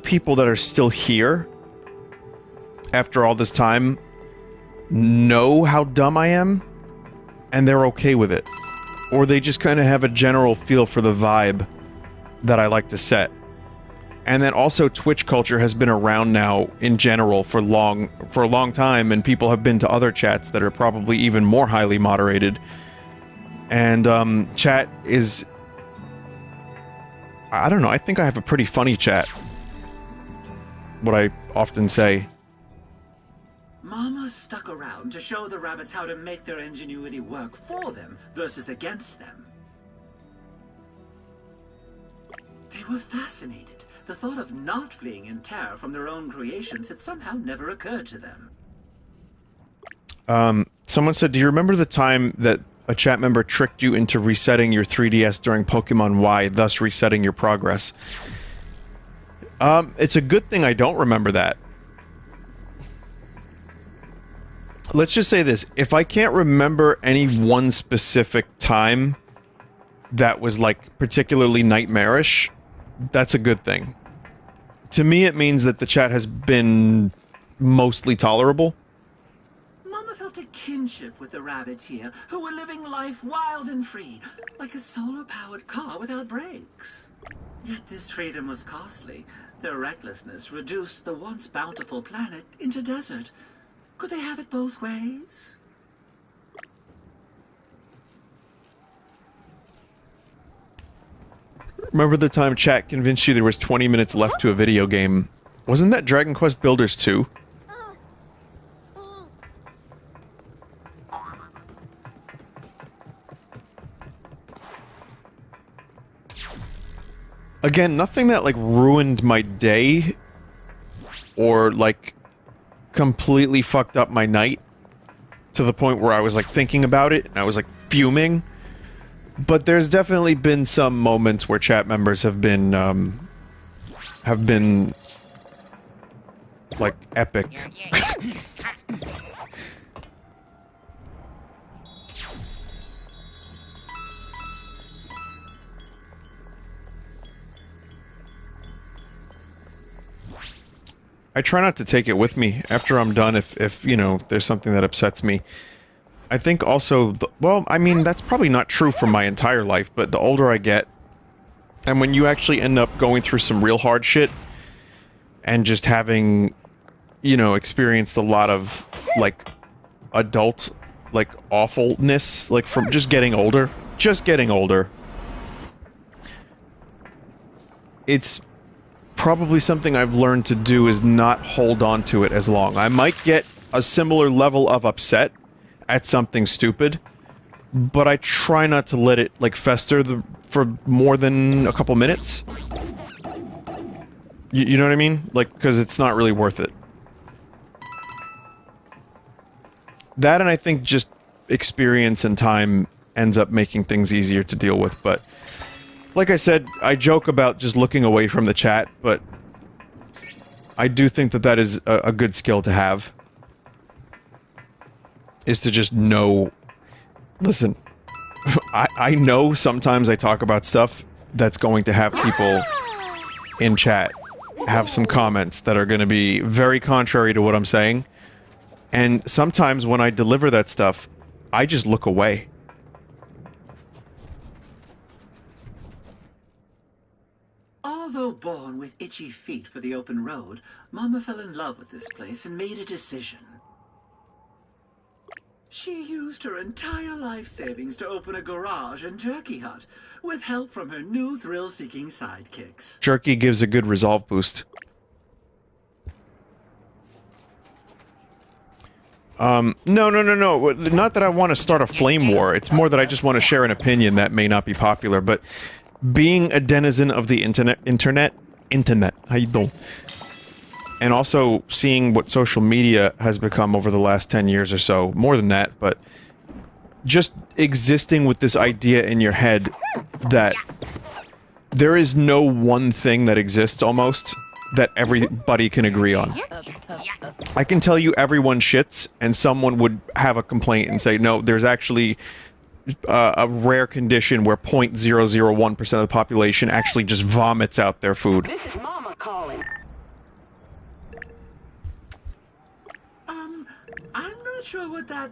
people that are still here after all this time know how dumb I am, and they're okay with it. Or they just kind of have a general feel for the vibe that I like to set. And then also Twitch culture has been around now in general for a long time, and people have been to other chats that are probably even more highly moderated. And chat is, I don't know, I think I have a pretty funny chat. What I often say. Mama stuck around to show the rabbits how to make their ingenuity work for them versus against them. They were fascinated. The thought of not fleeing in terror from their own creations had somehow never occurred to them. Someone said, do you remember the time that a chat member tricked you into resetting your 3DS during Pokemon Y, thus resetting your progress? It's a good thing I don't remember that. Let's just say this, if I can't remember any one specific time that was, like, particularly nightmarish, that's a good thing. To me, it means that the chat has been mostly tolerable. Mama felt a kinship with the rabbits here, who were living life wild and free, like a solar-powered car without brakes. Yet this freedom was costly. Their recklessness reduced the once bountiful planet into desert. Could they have it both ways? Remember the time chat convinced you there was 20 minutes left to a video game? Wasn't that Dragon Quest Builders 2? Again, nothing that, like, ruined my day or, like, completely fucked up my night to the point where I was, like, thinking about it and I was, like, fuming. But there's definitely been some moments where chat members have been, like, epic. I try not to take it with me after I'm done if you know, there's something that upsets me. I think also, well, I mean, that's probably not true for my entire life, but the older I get, and when you actually end up going through some real hard shit, and just having, you know, experienced a lot of, like, adult, like, awfulness, like, from just getting older, it's probably something I've learned to do is not hold on to it as long. I might get a similar level of upset at something stupid, but I try not to let it, like, fester for more than a couple minutes. You know what I mean? Like, because it's not really worth it. That, and I think just experience and time ends up making things easier to deal with, but like I said, I joke about just looking away from the chat, but I do think that that is a good skill to have. is to just know... Listen, I know sometimes I talk about stuff that's going to have people in chat have some comments that are going to be very contrary to what I'm saying. And sometimes when I deliver that stuff, I just look away. Although born with itchy feet for the open road, Mama fell in love with this place and made a decision. She used her entire life savings to open a garage and jerky hut, with help from her new thrill-seeking sidekicks. Jerky gives a good resolve boost. No. Not that I want to start a flame war. It's more that I just want to share an opinion that may not be popular, but being a denizen of the internet, how you doing? And also seeing what social media has become over the last 10 years or so, more than that, but just existing with this idea in your head that there is no one thing that exists almost that everybody can agree on. I can tell you everyone shits, and someone would have a complaint and say, no, there's actually a rare condition where 0.001% of the population actually just vomits out their food. This is Mama calling. I'm not sure what that...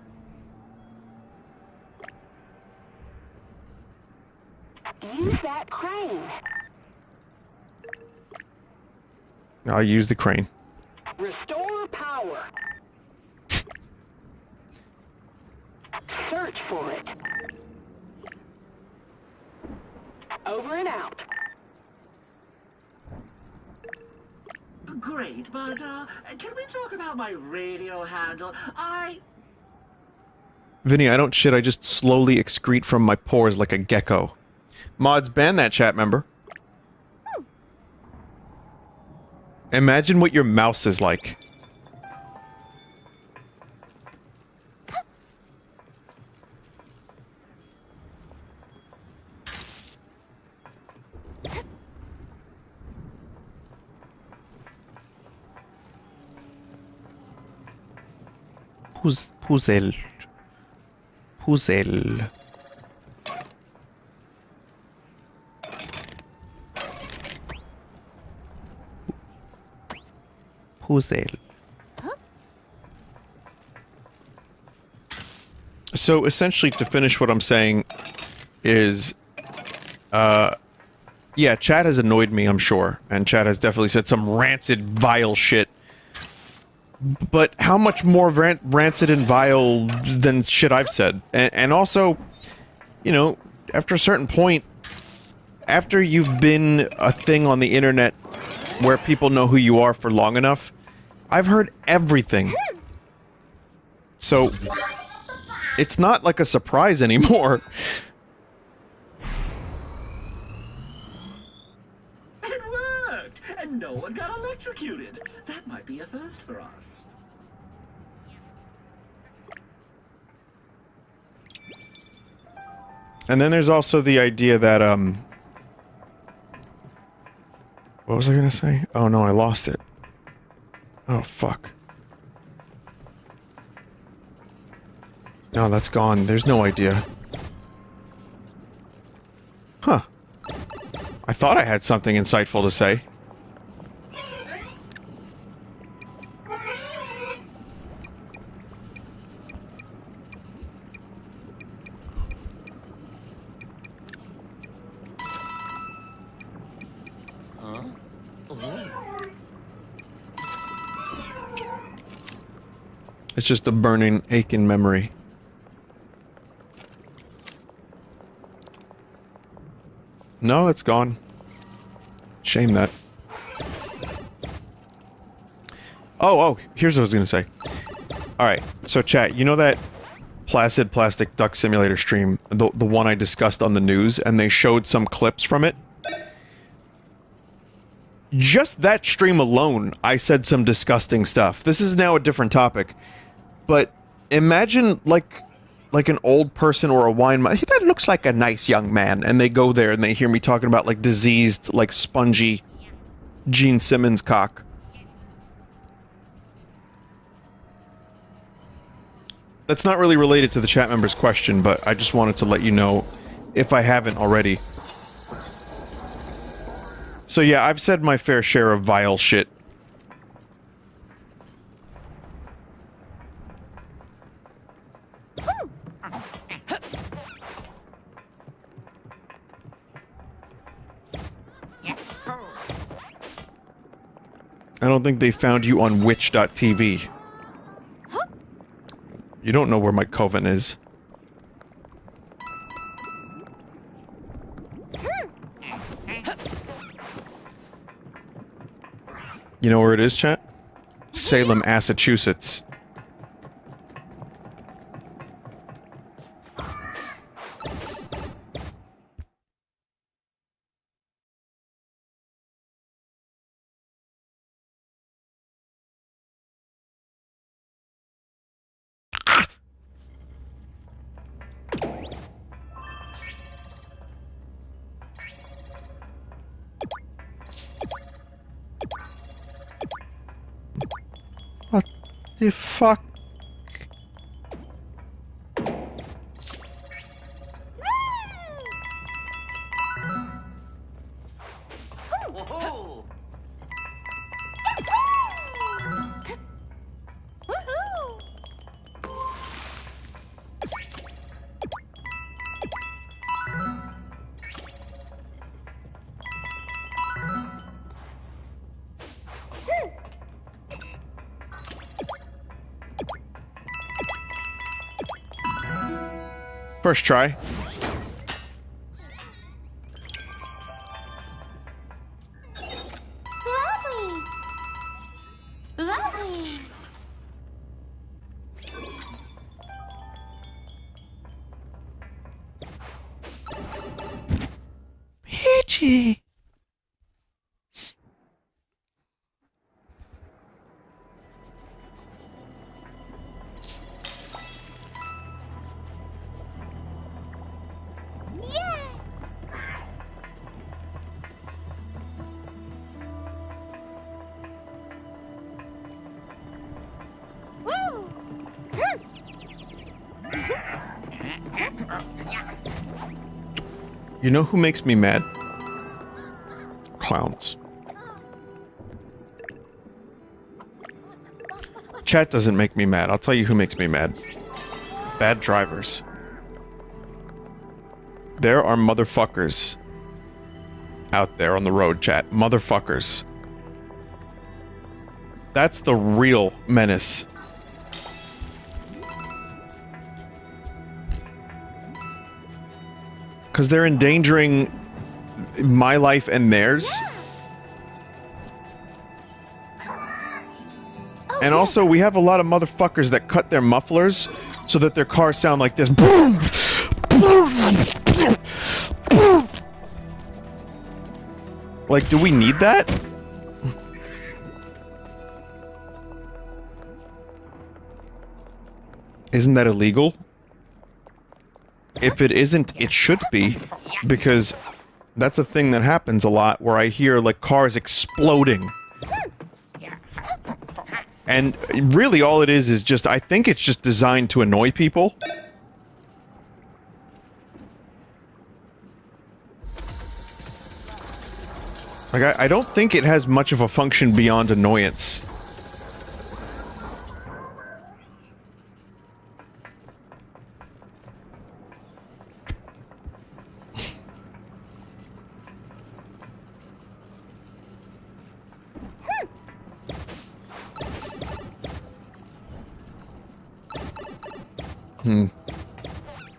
Use that crane. I'll use the crane. Restore power. Search for it. Over and out. Great, but, can we talk about my radio handle? Vinny, I don't shit, I just slowly excrete from my pores like a gecko. Mods, ban that chat member. Imagine what your mouse is like. Puzzle. So essentially, to finish what I'm saying is, yeah, chat has annoyed me, I'm sure, and chat has definitely said some rancid, vile shit. But how much more rancid and vile than shit I've said? And also, you know, after a certain point, after you've been a thing on the internet where people know who you are for long enough, I've heard everything. So, it's not like a surprise anymore. It worked! And no one got electrocuted. That might be a first for us. And then there's also the idea that, what was I gonna say? Oh no, I lost it. Oh, fuck. No, that's gone. There's no idea. Huh. I thought I had something insightful to say. It's just a burning, aching memory. No, it's gone. Shame that. Oh, here's what I was gonna say. Alright, so chat, you know that Placid Plastic Duck Simulator stream, the one I discussed on the news, and they showed some clips from it? Just that stream alone, I said some disgusting stuff. This is now a different topic. But imagine, like an old person or a wine... That looks like a nice young man. And they go there and they hear me talking about, like, diseased, like, spongy Gene Simmons cock. That's not really related to the chat member's question, but I just wanted to let you know if I haven't already. So yeah, I've said my fair share of vile shit. I don't think they found you on witch.tv. You don't know where my coven is. You know where it is, chat? Salem, Massachusetts. What the fuck? Woohoo! First try. Lovely. Lovely. Peachy. Woo. You know who makes me mad? Clowns. Chat doesn't make me mad. I'll tell you who makes me mad. Bad drivers. There are motherfuckers out there on the road, chat. Motherfuckers. That's the real menace. Because they're endangering my life and theirs. And also, we have a lot of motherfuckers that cut their mufflers so that their cars sound like this. Boom! Like, do we need that? Isn't that illegal? If it isn't, it should be, because that's a thing that happens a lot, where I hear, like, cars exploding. And really all it is just, I think it's just designed to annoy people. Like, I don't think it has much of a function beyond annoyance.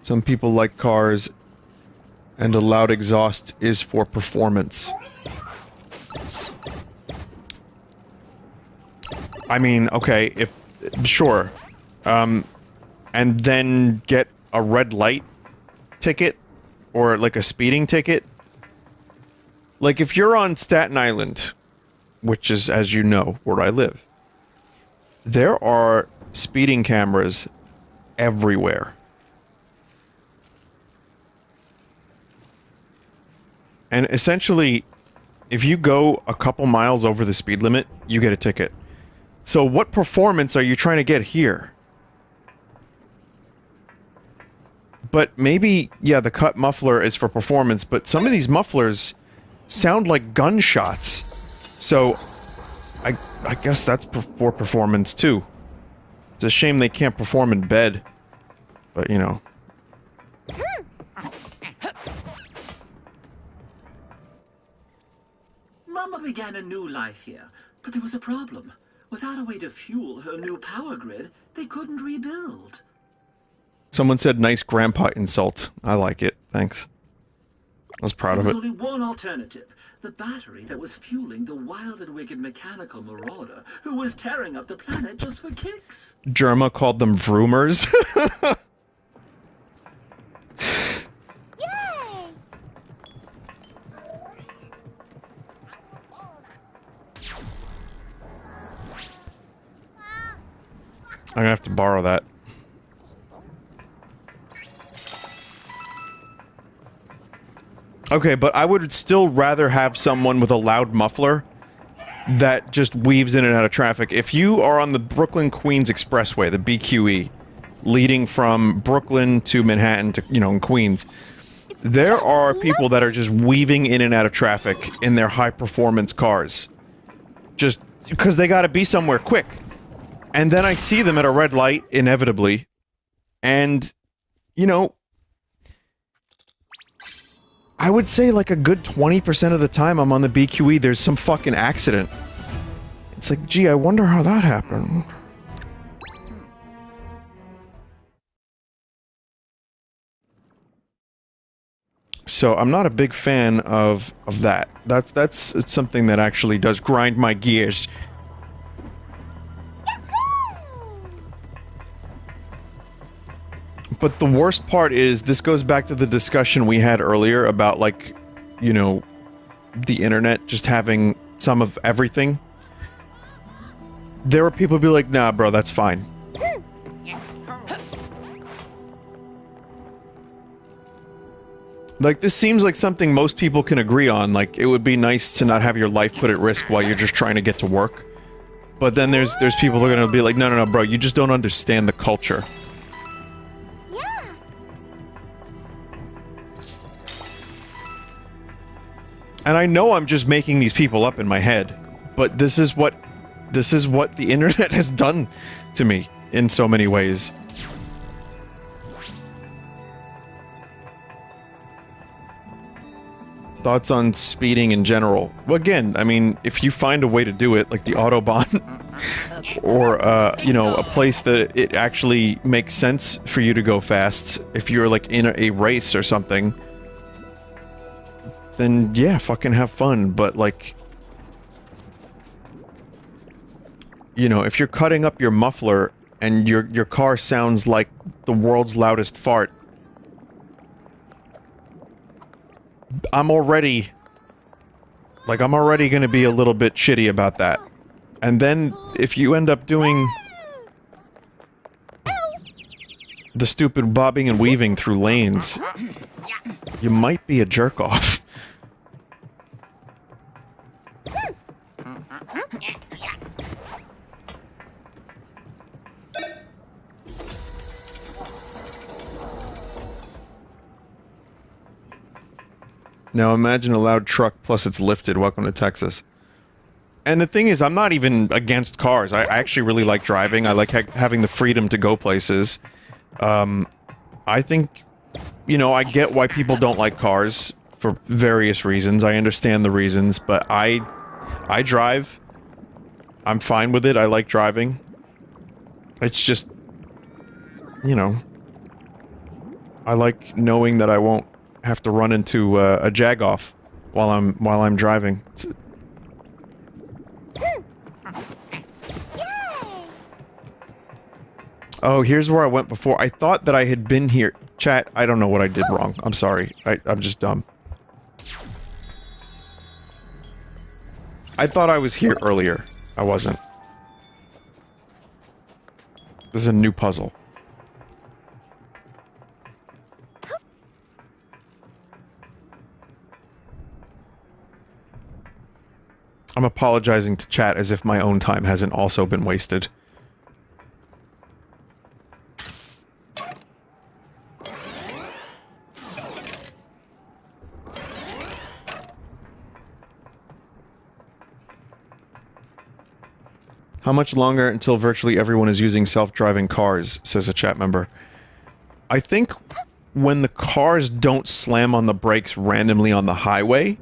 Some people like cars, and a loud exhaust is for performance. I mean, okay, if... sure. And then get a red light ticket, or like a speeding ticket. Like, if you're on Staten Island, which is, as you know, where I live, there are speeding cameras everywhere. And essentially, if you go a couple miles over the speed limit, you get a ticket. So what performance are you trying to get here? But maybe, yeah, the cut muffler is for performance, but some of these mufflers sound like gunshots. So, I guess that's for performance, too. It's a shame they can't perform in bed. But, you know. Mama began a new life here, but there was a problem. Without a way to fuel her new power grid, they couldn't rebuild. Someone said nice grandpa insult. I like it. Thanks. I was proud of There it. was only one alternative. The battery that was fueling the wild and wicked mechanical marauder who was tearing up the planet just for kicks. Germa called them vroomers. Yay! I'm gonna have to borrow that. Okay, but I would still rather have someone with a loud muffler that just weaves in and out of traffic. If you are on the Brooklyn-Queens Expressway, the BQE, leading from Brooklyn to Manhattan to, you know, in Queens, there are people that are just weaving in and out of traffic in their high-performance cars. Just because they gotta be somewhere quick. And then I see them at a red light, inevitably, and, you know, I would say like a good 20% of the time I'm on the BQE, there's some fucking accident. It's like, gee, I wonder how that happened. So I'm not a big fan of that. That's something that actually does grind my gears. But the worst part is, this goes back to the discussion we had earlier about, like, you know, the internet just having some of everything. There were people who be like, nah, bro, that's fine. Like, this seems like something most people can agree on. Like, it would be nice to not have your life put at risk while you're just trying to get to work. But then there's people who are gonna be like, no, no, no, bro, you just don't understand the culture. And I know I'm just making these people up in my head, but this is what the internet has done to me in so many ways. Thoughts on speeding in general? Well, again, I mean, if you find a way to do it, like the Autobahn, or, you know, a place that it actually makes sense for you to go fast, if you're, like, in a race or something, then yeah, fucking have fun, but like, you know, if you're cutting up your muffler and your car sounds like the world's loudest fart, I'm already gonna be a little bit shitty about that. And then if you end up doing the stupid bobbing and weaving through lanes, you might be a jerk-off. Now imagine a loud truck plus it's lifted. Welcome to Texas. And the thing is, I'm not even against cars. I actually really like driving. I like having the freedom to go places. I think, you know, I get why people don't like cars for various reasons. I understand the reasons, but I drive. I'm fine with it. I like driving. It's just, you know, I like knowing that I won't have to run into a jag-off while I'm driving. Oh, here's where I went before. I thought that I had been here. Chat, I don't know what I did wrong. I'm sorry. I'm just dumb. I thought I was here earlier. I wasn't. This is a new puzzle. I'm apologizing to chat as if my own time hasn't also been wasted. How much longer until virtually everyone is using self-driving cars, says a chat member. I think when the cars don't slam on the brakes randomly on the highway,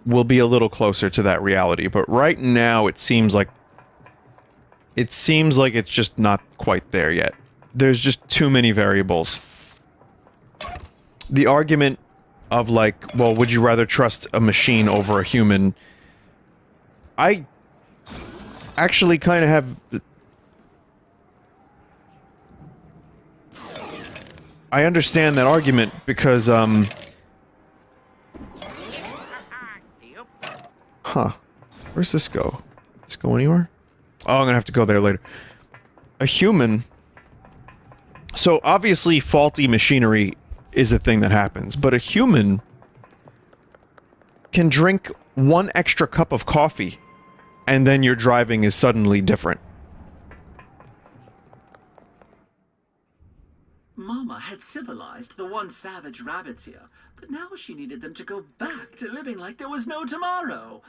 we'll be a little closer to that reality. But right now, it seems like it's just not quite there yet. There's just too many variables. The argument of like, well, would you rather trust a machine over a human? I actually kind of have... I understand that argument because, Huh. Where's this go? Does this go anywhere? Oh, I'm gonna have to go there later. A human... So, obviously, faulty machinery is a thing that happens, but a human can drink one extra cup of coffee, and then your driving is suddenly different. Mama had civilized the once savage rabbits here, but now she needed them to go back to living like there was no tomorrow.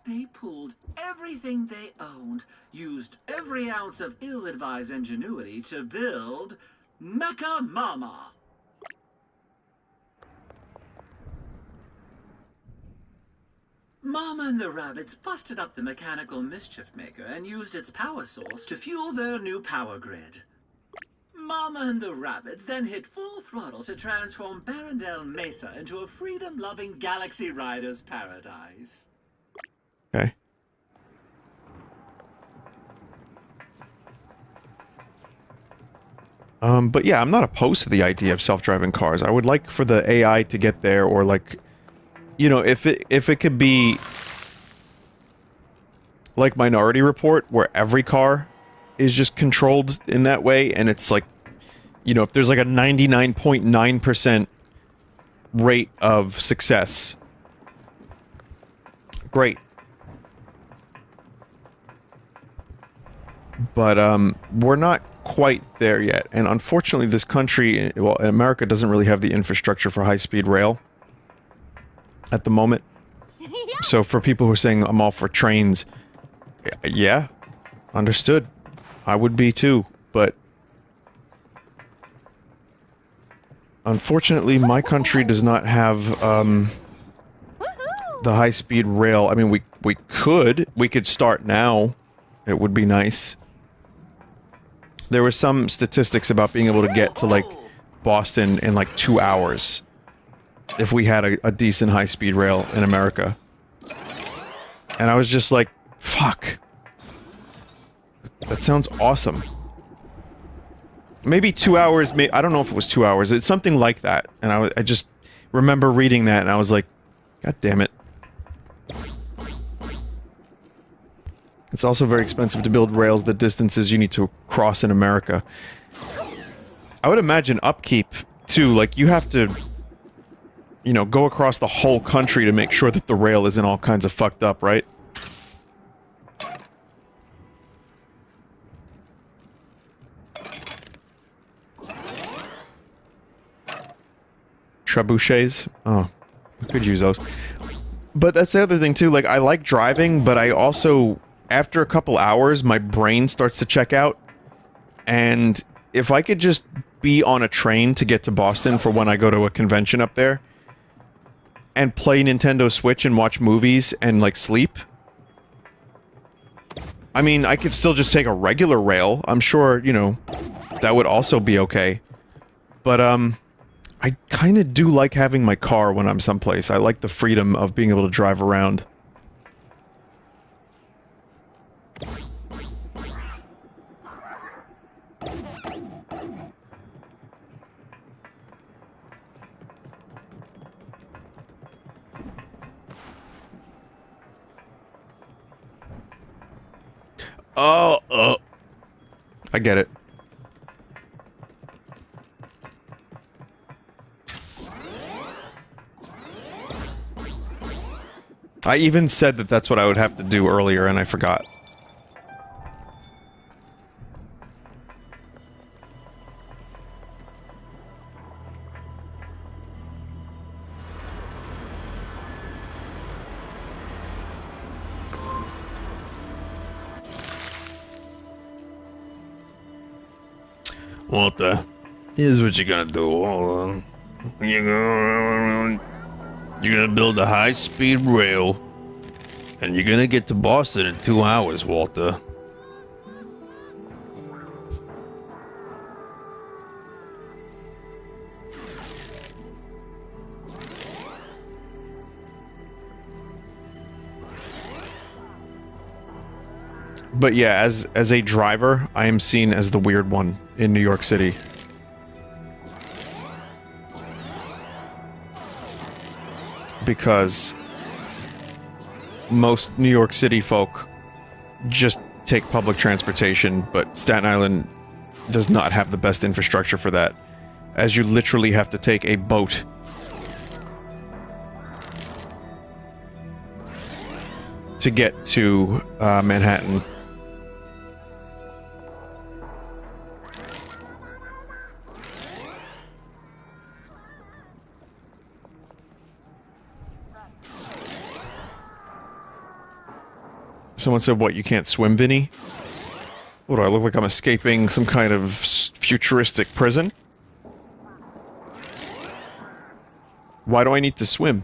They pooled everything they owned, used every ounce of ill-advised ingenuity to build Mecha Mama. Mama and the rabbits busted up the mechanical mischief maker and used its power source to fuel their new power grid. Mama and the rabbits then hit full throttle to transform Barrendale Mesa into a freedom-loving Galaxy Rider's paradise. Okay. But yeah, I'm not opposed to the idea of self-driving cars. I would like for the AI to get there, or like, you know, if it could be like Minority Report, where every car is just controlled in that way, and it's like, you know, if there's like a 99.9% rate of success, great. But we're not quite there yet, and unfortunately this country, well, America doesn't really have the infrastructure for high-speed rail at the moment. So for people who are saying I'm all for trains, yeah, understood. I would be too, but unfortunately my country does not have the high-speed rail. I mean, we could start now. It would be nice. There were some statistics about being able to get to, like, Boston in, like, 2 hours if we had a decent high-speed rail in America. And I was just like, fuck. That sounds awesome. Maybe 2 hours, I don't know if it was 2 hours. It's something like that. And I just remember reading that and I was like, God damn it. It's also very expensive to build rails the distances you need to cross in America. I would imagine upkeep, too. Like, you have to, you know, go across the whole country to make sure that the rail isn't all kinds of fucked up, right? Trebuchets? Oh, we could use those. But that's the other thing, too. Like, I like driving, but I also... After a couple hours, my brain starts to check out, and if I could just be on a train to get to Boston for when I go to a convention up there, and play Nintendo Switch and watch movies and, like, sleep... I mean, I could still just take a regular rail. I'm sure, you know, that would also be okay. But, I kinda do like having my car when I'm someplace. I like the freedom of being able to drive around. Oh, I get it. I even said that that's what I would have to do earlier, and I forgot. Walter, here's what you're gonna do. You're gonna build a high-speed rail, and you're gonna get to Boston in 2 hours, Walter. But yeah, as a driver, I am seen as the weird one in New York City. Because most New York City folk just take public transportation, but Staten Island does not have the best infrastructure for that, as you literally have to take a boat to get to Manhattan. Someone said, what, you can't swim, Vinny? What, do I look like I'm escaping some kind of futuristic prison? Why do I need to swim?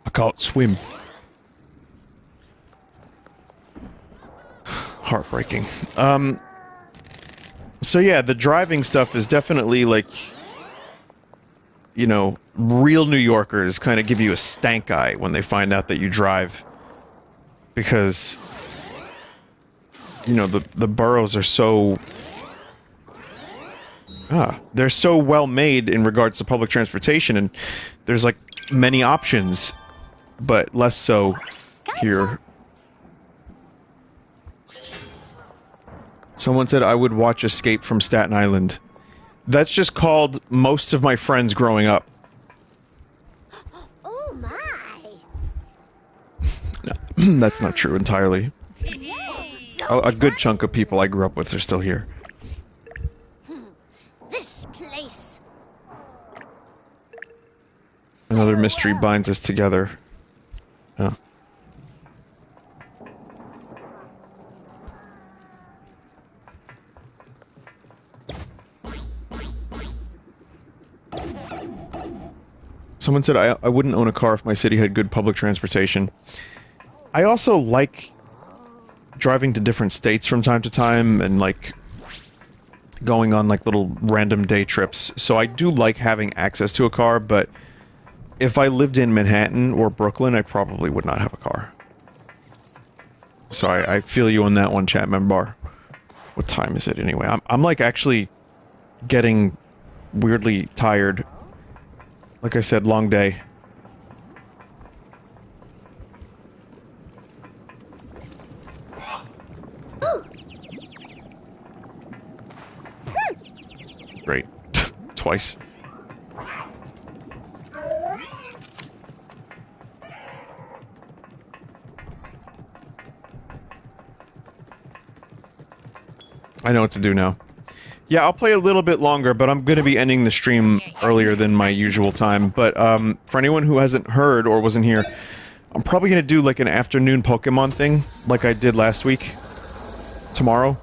I can't swim. Heartbreaking. So yeah, the driving stuff is definitely like, you know, real New Yorkers kind of give you a stank eye when they find out that you drive. Because, you know, the boroughs are so... they're so well made in regards to public transportation, and there's like many options, but less so here. Someone said I would watch Escape from Staten Island. That's just called most of my friends growing up. Oh my! No, that's not true entirely. A good chunk of people I grew up with are still here. This place. Another mystery binds us together. Oh. Someone said I wouldn't own a car if my city had good public transportation. I also like driving to different states from time to time and like going on like little random day trips. So I do like having access to a car, but if I lived in Manhattan or Brooklyn, I probably would not have a car. So I feel you on that one, chat member. What time is it anyway? I'm like actually getting weirdly tired. Like I said, long day. Great. Twice. I know what to do now. Yeah, I'll play a little bit longer, but I'm gonna be ending the stream earlier than my usual time. But, for anyone who hasn't heard or wasn't here, I'm probably gonna do, like, an afternoon Pokemon thing, like I did last week. Tomorrow.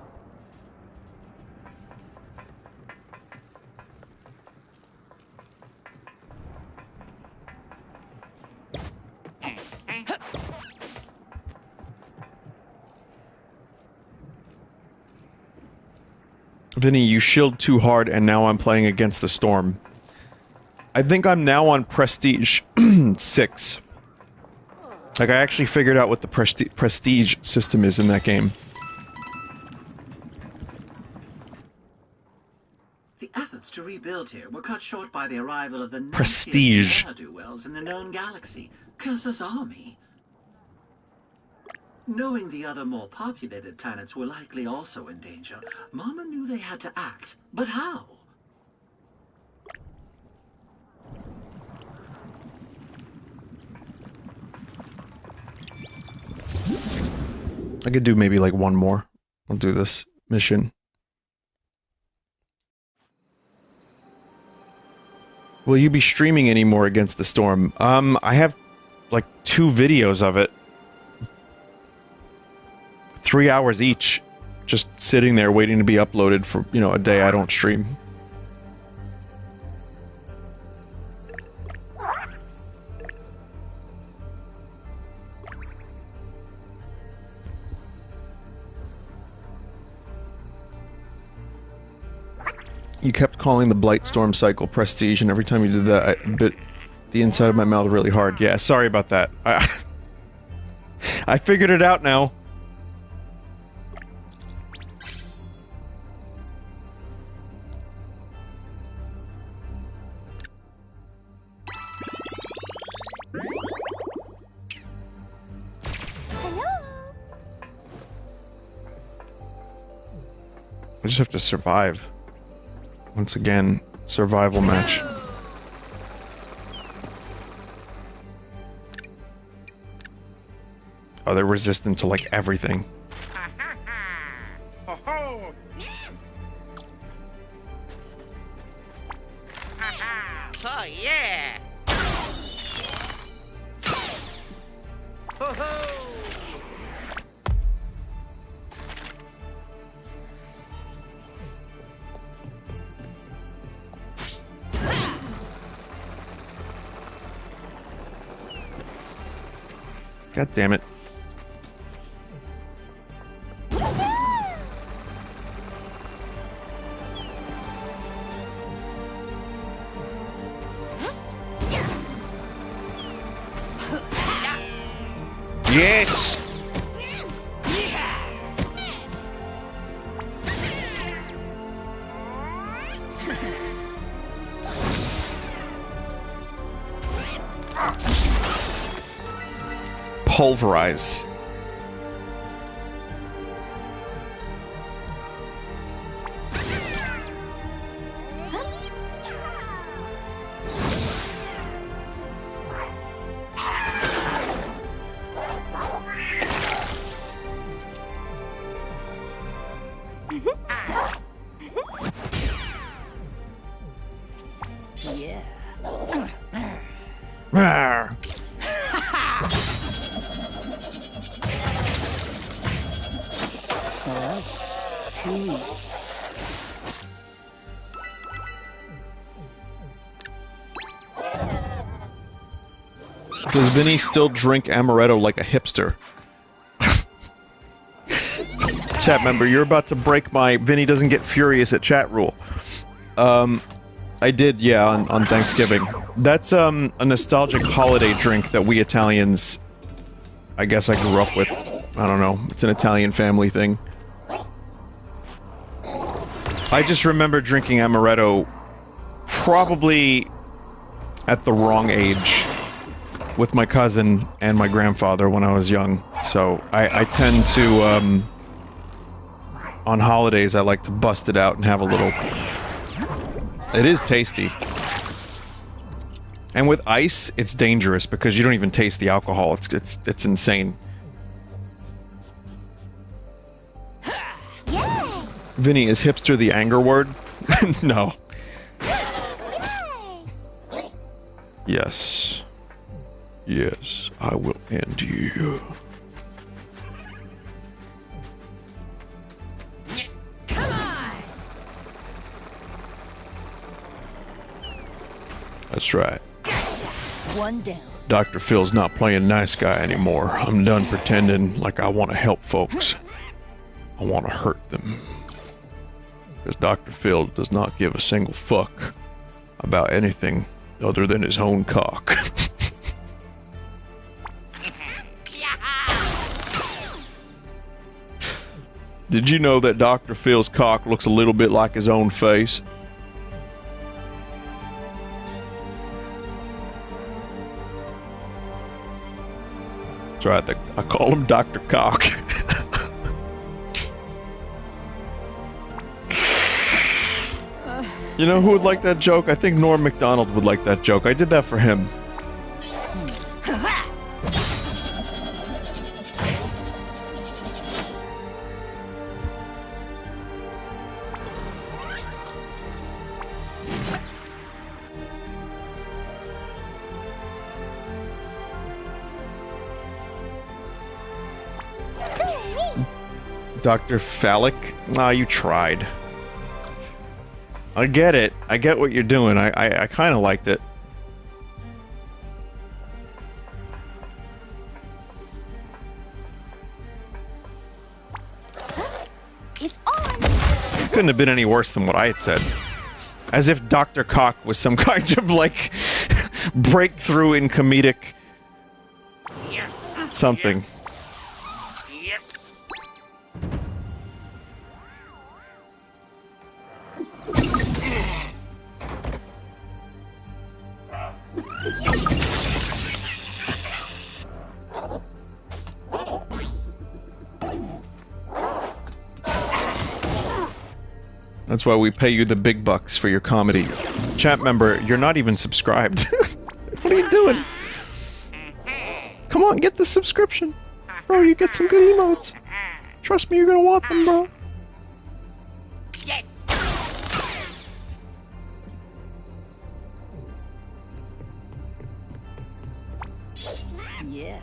Vinny, you shilled too hard and now I'm playing against the storm. I think I'm now on Prestige 6. Like, I actually figured out what the prestige system is in that game. The efforts to rebuild here were cut short by the arrival of the Prestige. ne'er-do-wells in the known galaxy, Curse's army. Knowing the other more populated planets were likely also in danger, Mama knew they had to act. But how? I could do maybe like one more. I'll do this mission. Will you be streaming anymore Against the Storm? I have like 2 videos of it. 3 hours each. Just sitting there waiting to be uploaded for, you know, a day I don't stream. You kept calling the Blightstorm cycle prestige, and every time you did that, I bit the inside of my mouth really hard. Yeah, sorry about that. I figured it out now. I just have to survive. Once again, survival match. Oh, they're resistant to, like, everything. Oh, yeah. God damn it. Yes! Pulverize. Yeah. Rawr. Too easy. Does Vinny still drink amaretto like a hipster? Chat member, you're about to break my Vinny doesn't get furious at chat rule. I did, yeah, on Thanksgiving. That's a nostalgic holiday drink that we Italians, I guess I grew up with. I don't know, it's an Italian family thing. I just remember drinking amaretto probably at the wrong age with my cousin and my grandfather when I was young. So I tend to, on holidays, I like to bust it out and have a little. It is tasty. And with ice, it's dangerous because you don't even taste the alcohol. It's insane. Vinny, is hipster the anger word? No. Yes. Yes, I will end you. Come on! That's right. One down. Dr. Phil's not playing nice guy anymore. I'm done pretending like I want to help folks. I want to hurt them. Because Dr. Phil does not give a single fuck about anything other than his own cock. Did you know that Dr. Phil's cock looks a little bit like his own face? That's right, I call him Dr. Cock. You know who would like that joke? I think Norm Macdonald would like that joke. I did that for him. Dr. Phallic? Ah, you tried. I get it. I get what you're doing. I kind of liked it. It's on. It couldn't have been any worse than what I had said. As if Dr. Cock was some kind of, like, breakthrough in comedic... something. That's why we pay you the big bucks for your comedy. Chat member, you're not even subscribed. What are you doing? Come on, get the subscription. Bro, you get some good emotes. Trust me, you're gonna want them, bro. Yeah.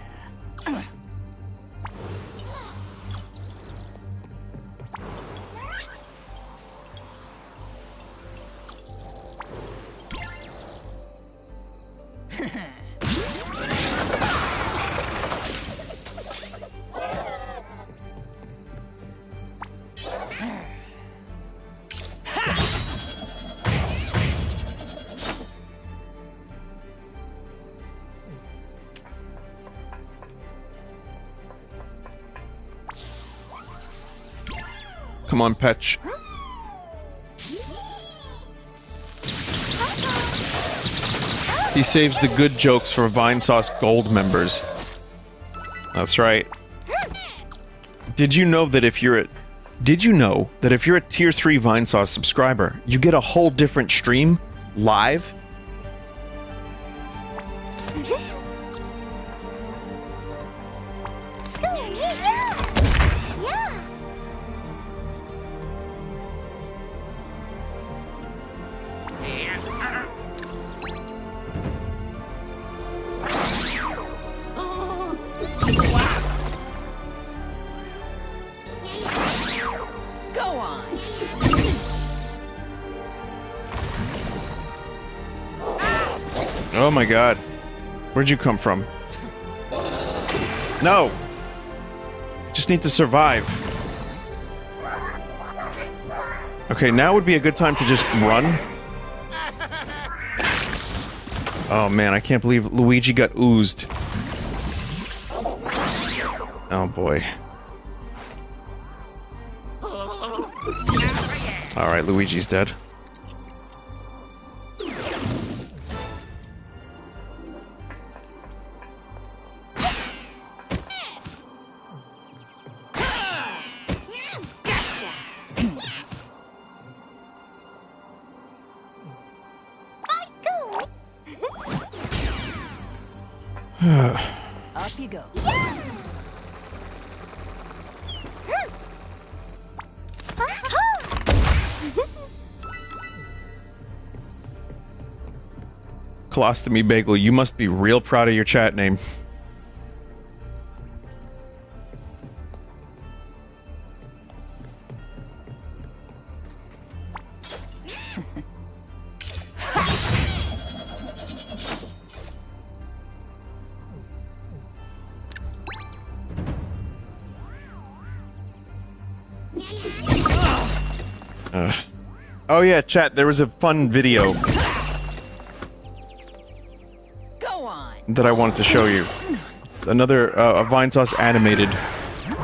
Come on, Petch. He saves the good jokes for Vinesauce Gold members. That's right. Did you know that if you're a Tier 3 Vinesauce subscriber, you get a whole different stream live? Go on. Oh my god. Where'd you come from? No! Just need to survive. Okay, now would be a good time to just run. Oh man, I can't believe Luigi got oozed. Oh boy. Alright, Luigi's dead. Up you go. Colostomy Bagel, you must be real proud of your chat name. Oh yeah, chat, there was a fun video Go on. that I wanted to show you. Another, a Vinesauce animated.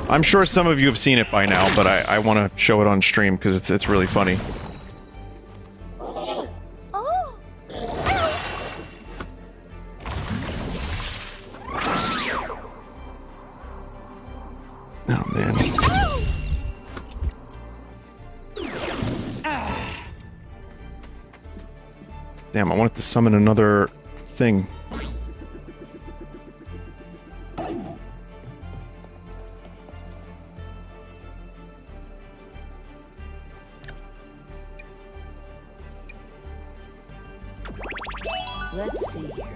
I'm sure some of you have seen it by now, but I want to show it on stream because it's really funny. Oh. Oh man. Damn, I wanted to summon another thing. Let's see here.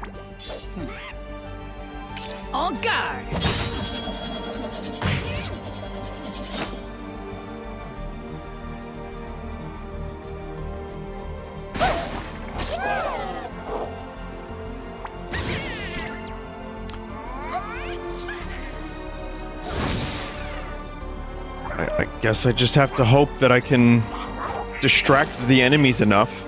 On guard. I guess I just have to hope that I can distract the enemies enough.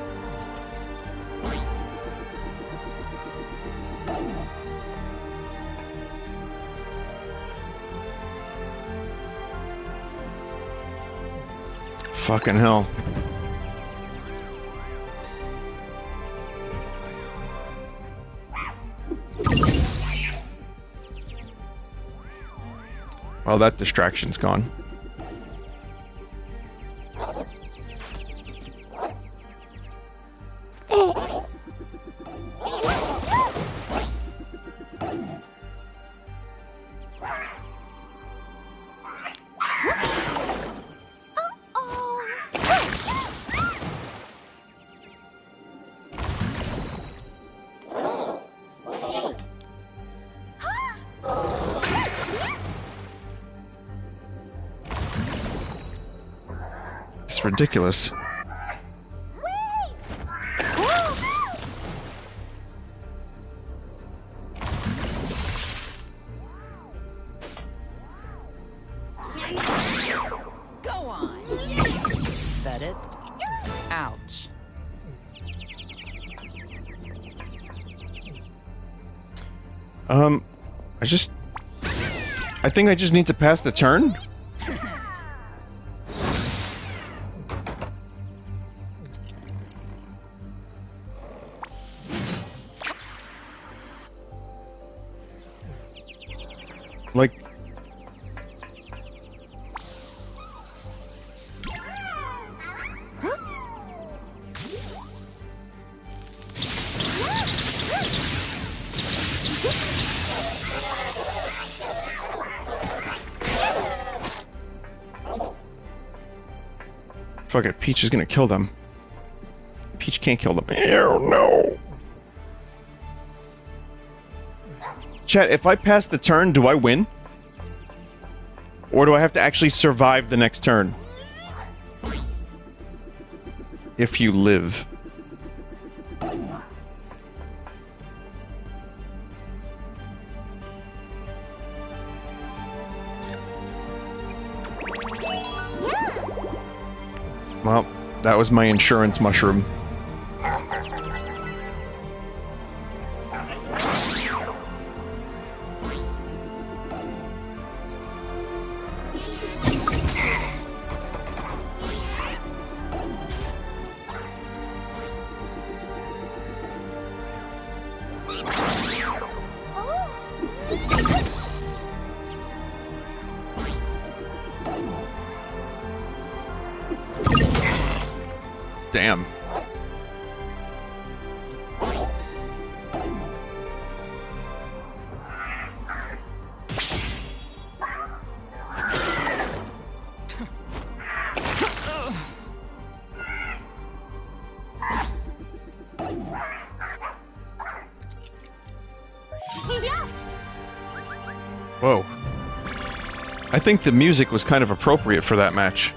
Fucking hell. Well, that distraction's gone. It's ridiculous. Go on. That it? Ouch. I think I just need to pass the turn? Like... Fuck it, Peach is gonna kill them. Peach can't kill them. Oh no! Chat, if I pass the turn, do I win? Or do I have to actually survive the next turn? If you live. Well, that was my insurance mushroom. Damn. Whoa. I think the music was kind of appropriate for that match.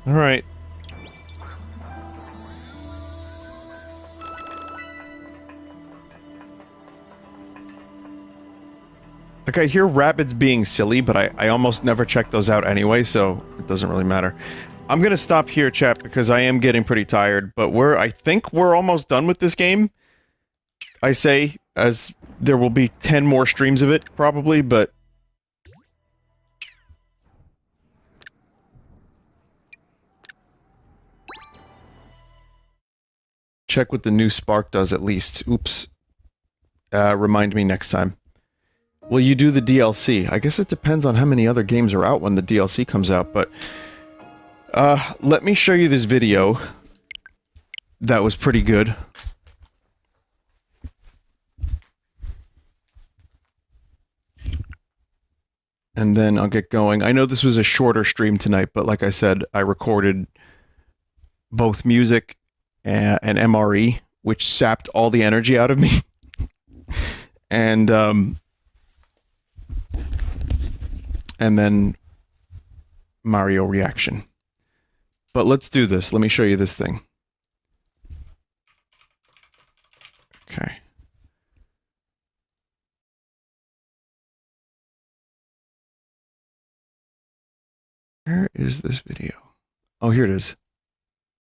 All right. Like, I hear Rabbids being silly, but I almost never check those out anyway, so it doesn't really matter. I'm gonna stop here, chat, because I am getting pretty tired, but I think we're almost done with this game. I say, as there will be 10 more streams of it, probably, but... Check what the new Spark does, at least. Oops. Remind me next time. Will you do the DLC? I guess it depends on how many other games are out when the DLC comes out, but... let me show you this video. That was pretty good. And then I'll get going. I know this was a shorter stream tonight, but like I said, I recorded both music and MRE, which sapped all the energy out of me. And, and then Mario reaction. But let's do this. Let me show you this thing. Okay. Where is this video? Oh, here it is.